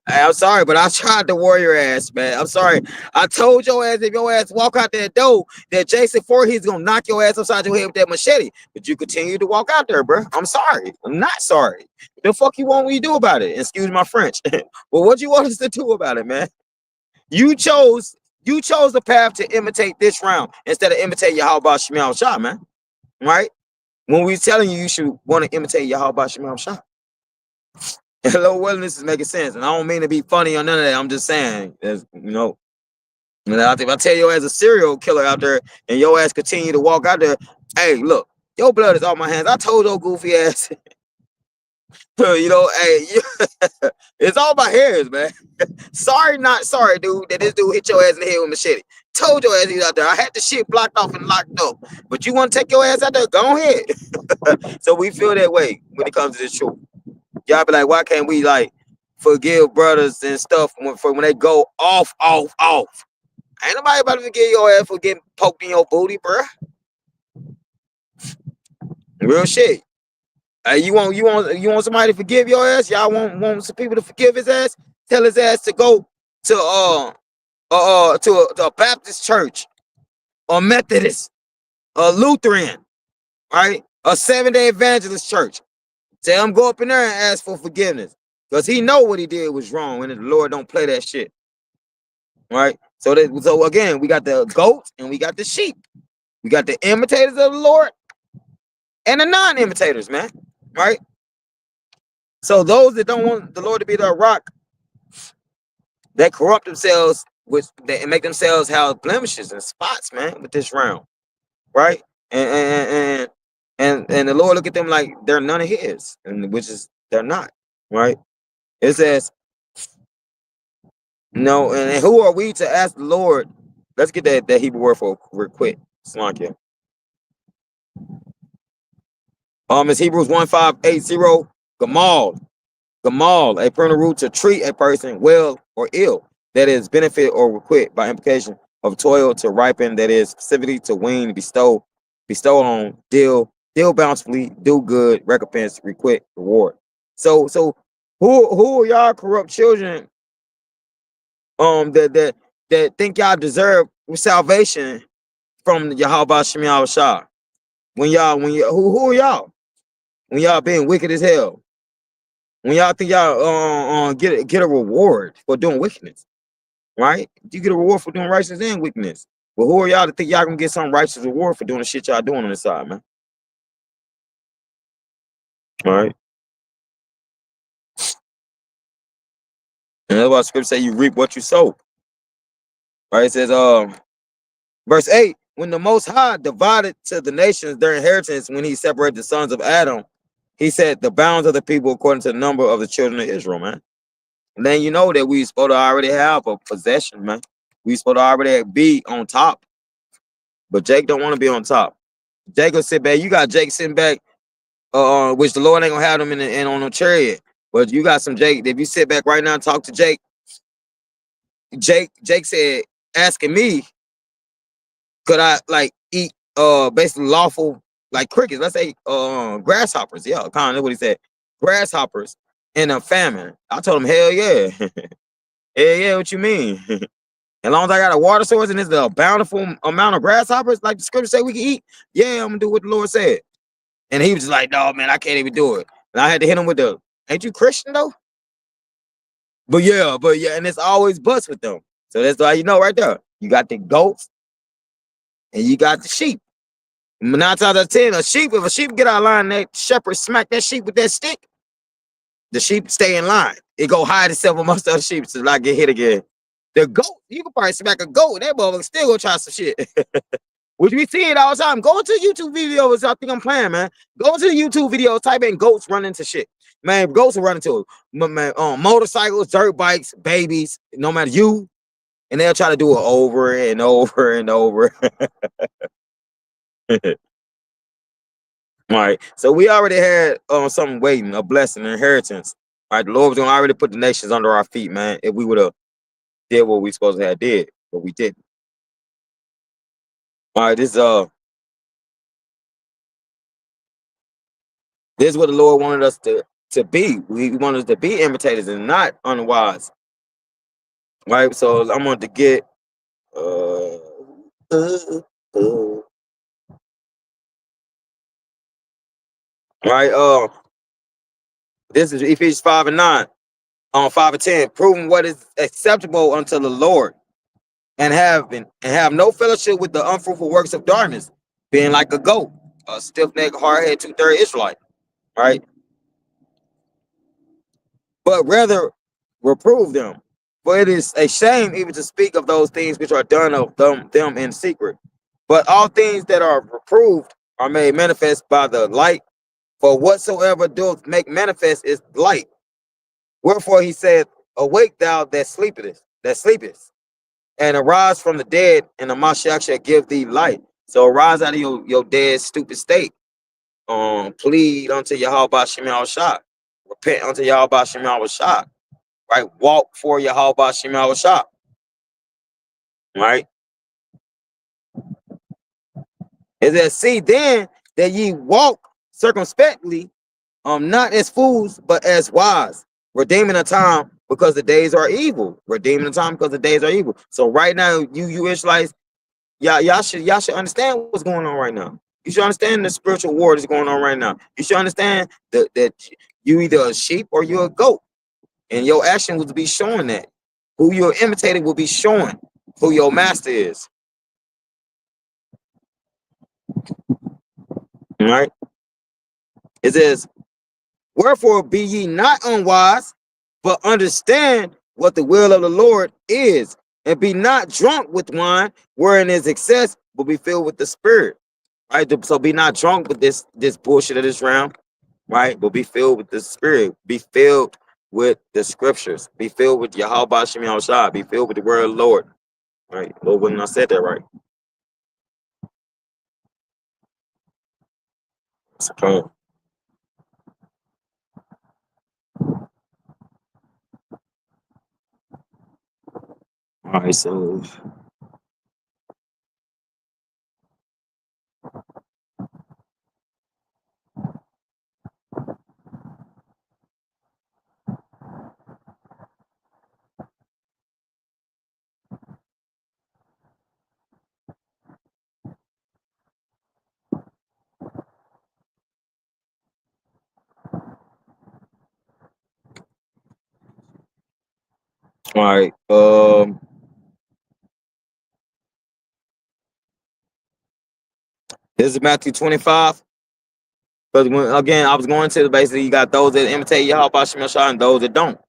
Speaker 1: Hey, I'm sorry, but I tried to warn your ass, man. I'm sorry. I told your ass if your ass walk out that door, that Jason Voorhees gonna knock your ass upside your head with that machete. But you continue to walk out there, bro. I'm sorry. I'm not sorry. The fuck you want me to do about it? Excuse my French. Well, what you want us to do about it, man? You chose the path to imitate this round instead of imitate Yahweh Shemiah Shah, man. Right? When we telling you should want to imitate Yahweh Shemiah Shah. Hello, wellness is making sense. And I don't mean to be funny or none of that. I'm just saying, if I tell you as a serial killer out there and your ass continue to walk out there, hey, look, your blood is on my hands. I told your goofy ass, hey, it's all my hairs, man. Sorry, not sorry, dude, that this dude hit your ass in the head with a machete. Told your ass he was out there. I had the shit blocked off and locked up. But you want to take your ass out there? Go ahead. So we feel that way when it comes to this truth. Y'all be like, why can't we like forgive brothers and stuff when they go off? Ain't nobody about to forgive your ass for getting poked in your booty, bruh. Real shit. You want somebody to forgive your ass? Y'all want some people to forgive his ass? Tell his ass to go to a Baptist church, or Methodist, a Lutheran, right? A 7-day evangelist church. Tell him go up in there and ask for forgiveness. Because he know what he did was wrong, and the Lord don't play that shit. Right? So again, we got the goats and we got the sheep. We got the imitators of the Lord and the non-imitators, man. Right? So those that don't want the Lord to be their rock, they corrupt themselves and make themselves have blemishes and spots, man, with this round. Right? And the Lord look at them like they're none of his, and which is they're not, right? It says, no, and who are we to ask the Lord? Let's get that Hebrew word for real quick. Slakia. It's Hebrews 1580. Gamal, a permanent rule to treat a person well or ill, that is benefit or requite by implication of toil to ripen, that is specifically to wean, bestow on, deal bountifully, do good, recompense, requite, reward. So who are y'all corrupt children that think y'all deserve salvation from Yahweh Shemiah Shah? Who are y'all? When y'all being wicked as hell. When y'all think y'all get a reward for doing wickedness, right? You get a reward for doing righteousness and wickedness. But who are y'all to think y'all gonna get some righteous reward for doing the shit y'all doing on the side, man? All right. And that's why scripture say you reap what you sow. Right? It says, verse 8, when the Most High divided to the nations their inheritance, when he separated the sons of Adam, he said the bounds of the people according to the number of the children of Israel, man. And then you know that we supposed to already have a possession, man. We supposed to already be on top. But Jake don't want to be on top. Jake will sit back. You got Jake sitting back, which the Lord ain't gonna have them in on no chariot. But you got some Jake. If you sit back right now and talk to Jake, Jake said, asking me, could I like eat basically lawful like crickets? Let's say grasshoppers. Yeah, kind of what he said. Grasshoppers in a famine. I told him, hell yeah. Hell yeah, what you mean? As long as I got a water source and it's a bountiful amount of grasshoppers, like the scripture say we can eat, yeah, I'm gonna do what the Lord said. And he was just like, no, man, I can't even do it. And I had to hit him with the, ain't you Christian though? But yeah, and it's always bust with them. So that's why you know right there. You got the goats and you got the sheep. 9 times out of 10, if a sheep get out of line, that shepherd smack that sheep with that stick, the sheep stay in line. It go hide itself amongst the other sheep to not get hit again. The goat, you can probably smack a goat, and that motherfucker still gonna try some shit. Which we see it all the time. Go to YouTube videos. I think I'm playing, man. Go to the YouTube videos, type in goats run into shit. Man, goats will run into motorcycles, dirt bikes, babies, no matter you. And they'll try to do it over and over and over. All right. So we already had something waiting, a blessing, an inheritance. All right, the Lord was gonna already put the nations under our feet, man. If we would have did what we supposed to have did, but we didn't. All right, this is what the Lord wanted us to be. We wanted us to be imitators and not unwise. Right. So I'm going to get right. This is Ephesians 5 and 9. On 5 and 10, proving what is acceptable unto the Lord, and have no fellowship with the unfruitful works of darkness, being like a goat, a stiff-necked, hard-headed, 2/3 Israelite, right? But rather reprove them, for it is a shame even to speak of those things which are done of them in secret. But all things that are reproved are made manifest by the light, for whatsoever doth make manifest is light. Wherefore he said, awake thou that sleepest, and arise from the dead, and the Mashiach shall give thee light. So arise out of your dead, stupid state. Plead unto Yahweh Shem Shah. Repent unto Yahweh Shem Shah. Right? Walk for Yahweh Shem Shah. Right? It says, see then that ye walk circumspectly, not as fools, but as wise, redeeming the time because the days are evil. Redeeming the time because the days are evil. So right now, you Israelites, y'all should understand what's going on right now. You should understand the spiritual war that's going on right now. You should understand that you either a sheep or you're a goat, and your action will be showing that. Who you're imitating will be showing who your master is. All right. It says, wherefore be ye not unwise, but understand what the will of the Lord is, and be not drunk with wine, wherein is excess, but be filled with the Spirit. Right. So be not drunk with this bullshit of this round, right? But be filled with the Spirit. Be filled with the scriptures. Be filled with Yahweh Shem Shah. Be filled with the word of the Lord. Right. Lord, when I said that right. Okay. All right, so all right. This is Matthew 25. Because again, I was going to basically you got those that imitate Yahweh Shem Shah and those that don't.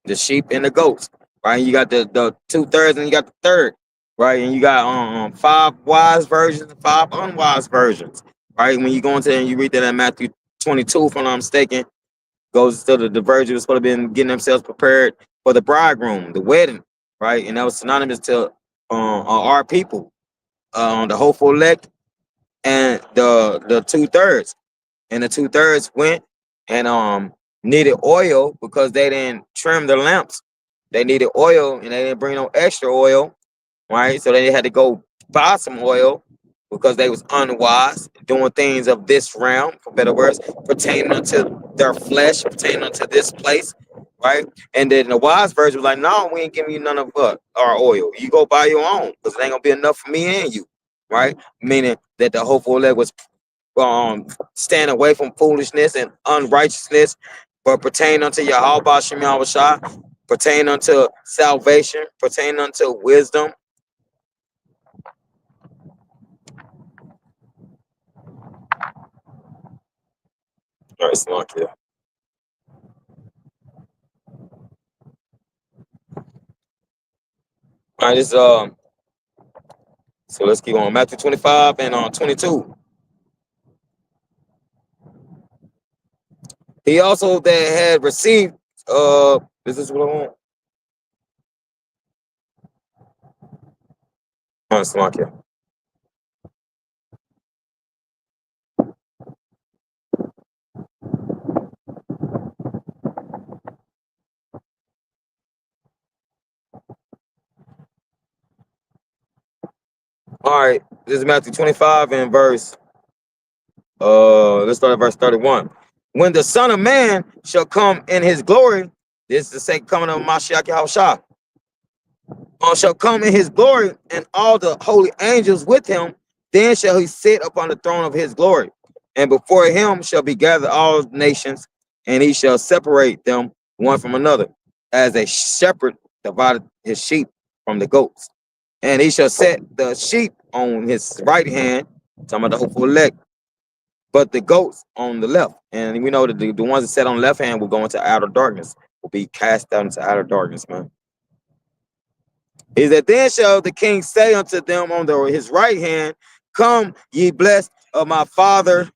Speaker 1: The sheep and the goats. right? You got the 2/3 and you got the third, right? And you got 5 wise versions and 5 unwise versions, right? When you go into and you read that in Matthew 22, if I'm not mistaken, goes to the virgins was supposed to be getting themselves prepared for the bridegroom, the wedding, right? And that was synonymous to our people, the hopeful elect, and the 2/3. And the 2/3 went and needed oil because they didn't trim their lamps. They needed oil and they didn't bring no extra oil, right? So they had to go buy some oil because they was unwise, doing things of this realm, for better words, pertaining unto their flesh, pertaining unto this place, right? And then the wise virgin was like, "No, we ain't giving you none of our oil. You go buy your own because it ain't gonna be enough for me and you." Right? Meaning that the hopeful elect was stand away from foolishness and unrighteousness, but pertain unto Yahweh Shem Shah, pertain unto salvation, pertain unto wisdom. All right, Salak, yeah. All right, this so let's keep on Matthew 25 and 22. He also that had received is this what I want? All right, Salak, yeah. All right, this is Matthew 25 and verse let's start at verse 31. When the Son of Man shall come in his glory, this is the second coming of Mashiach Yahushua, shall come in his glory, and all the holy angels with him, then shall he sit upon the throne of his glory. And before him shall be gathered all nations, and he shall separate them one from another, as a shepherd divided his sheep from the goats. And he shall set the sheep on his right hand, talking about the hopeful elect, but the goats on the left. And we know that the ones that sat on the left hand will go into outer darkness, will be cast out into outer darkness, man. Is that then shall the king say unto them on his right hand, "Come, ye blessed of my father,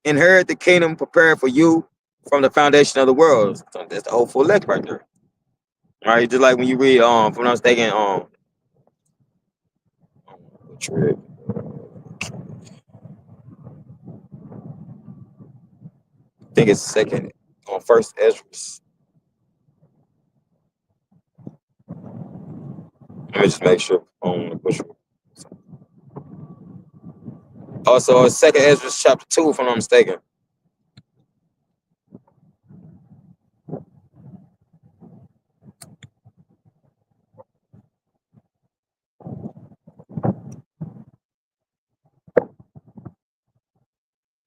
Speaker 1: inherit the kingdom prepared for you from the foundation of the world." So that's the hopeful elect right there. All right, just like when you read, if I'm not mistaken, I think it's second on first Ezra. Let me just make sure. Also, it's second Ezra chapter 2, if I'm not mistaken.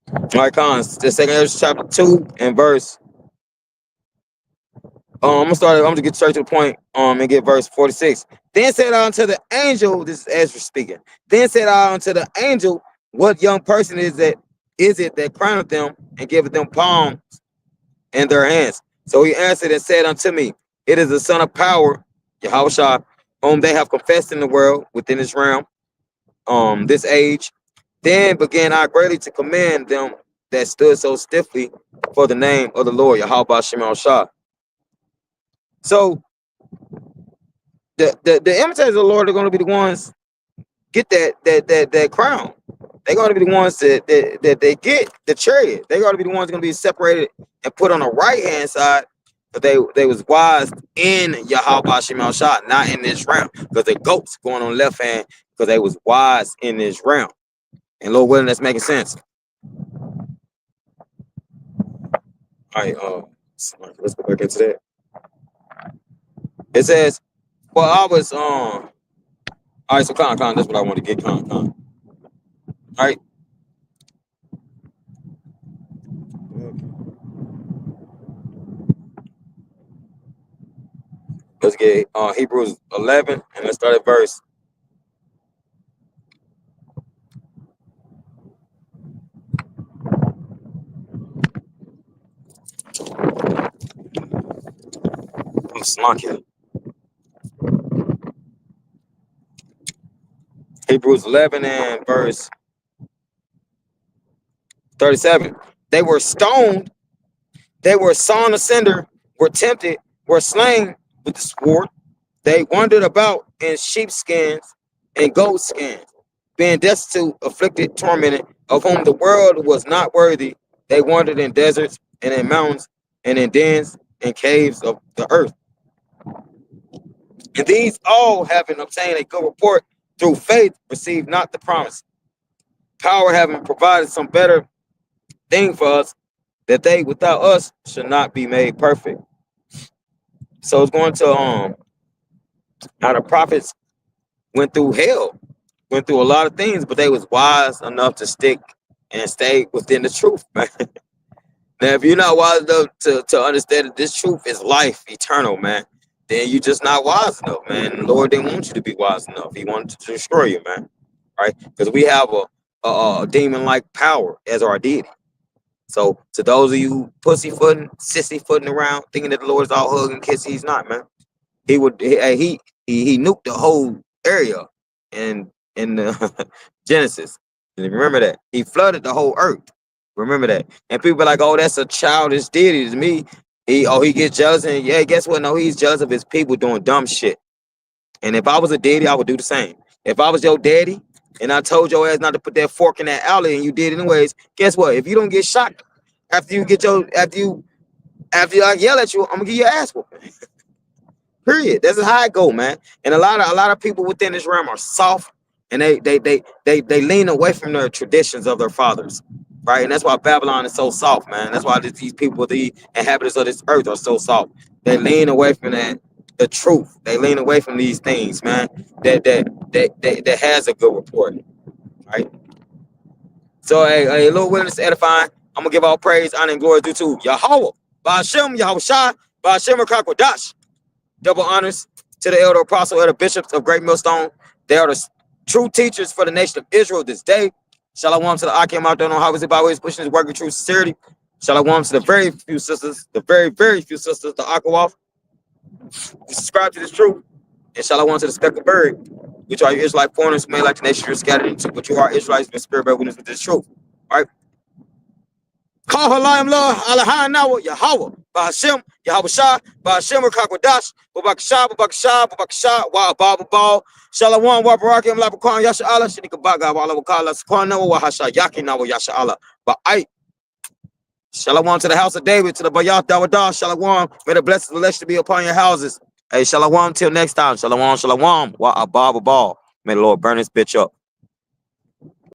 Speaker 1: All right, cons. The second Ezra chapter 2 and verse. I'm gonna get straight to the point. And get verse 46. Then said I unto the angel, this is Ezra speaking. Then said I unto the angel, what young person is it that crowneth them and giveth them palms in their hands? So he answered and said unto me, it is the son of power, Yahushua, whom they have confessed in the world within this realm, this age. Then began I greatly to commend them that stood so stiffly for the name of the Lord, Yahweh Shem Shah. So the imitators of the Lord are going to be the ones get that crown. They're going to be the ones that they get the chariot. They're going to be the ones going to be separated and put on the right hand side. But they was wise in Yahweh Shem Shah, not in this realm. Because the goats going on the left hand because they was wise in this realm. And Lord willing, that's making sense. All right, let's go back into that. It says, well, I was all right, so con, that's what I want to get, con. All right. Let's get Hebrews 11, and let's start at verse. I'm smart here. Hebrews 11 and verse 37. They were stoned, they were sawn asunder, were tempted, were slain with the sword. They wandered about in sheepskins and goatskins, being destitute, afflicted, tormented, of whom the world was not worthy. They wandered in deserts and in mountains and in dens and caves of the earth. And these all, having obtained a good report through faith, received not the promise. Power having provided some better thing for us, that they without us should not be made perfect. So it's going to how the prophets went through hell, went through a lot of things, but they was wise enough to stick and stay within the truth, man. Now, if you're not wise enough to understand that this truth is life eternal, man, then you're just not wise enough, man. The Lord didn't want you to be wise enough. He wanted to destroy you, man. Right? Because we have a demon-like power as our deity. So to those of you pussyfooting, sissy-footing around, thinking that the Lord is all hug and kiss, he's not, man. He nuked the whole area in the Genesis. And remember that. He flooded the whole earth. Remember that. And people are like, oh, that's a childish deity to me. He gets jealous. And yeah, guess what? No, he's jealous of his people doing dumb shit. And if I was a deity, I would do the same. If I was your daddy and I told your ass not to put that fork in that outlet and you did anyways, guess what? If you don't get shot after I yell at you, I'm gonna give you an ass whooping. Period. That's how it go, man. And a lot of people within this realm are soft, and they lean away from their traditions of their fathers, right? And that's why Babylon is so soft, man. That's why these people, the inhabitants of this earth, are so soft. They lean away from the truth. They lean away from these things, man. That has a good report, right? So, a little witness edifying. I'm gonna give all praise, honor, and glory due to Yahweh, Ba'ashem, Yahweh Shai, Ba'ashem Rakakwadash. Double honors to the elder apostle, elder bishops of Great Millstone. They are the true teachers for the nation of Israel this day. Shalom to the Akim out there on how is it by ways pushing his work with true sincerity. Shalom to the very few sisters, the very few sisters, the Akawaf, who subscribe to this truth. And shalom to the speckled bird, which are your Israelite foreigners who may like the nation you're scattered into, but you are Israelites with spirit bear witness with this truth. All right. Call Halayim Lord, Alahai Nawa, Yahweh, Ba'ashem, Yahweh Shah, Ba'ashem, Rakakwadash, Babakashah, Wa Baba, Shalom, Wa Barakim, Labakwan, Yasha Allah, Shinika Baga, Wa Labakala, Squan Nawa, Wahasha, Yaki Nawa, Yasha Allah. Ba'ai. Shalom to the house of David, to the Bayat Dawadah, Shalom. May the blessings of the be upon your houses. Hey, Shalom till next time. Shalom, Wa Abba, may the Lord burn this bitch up.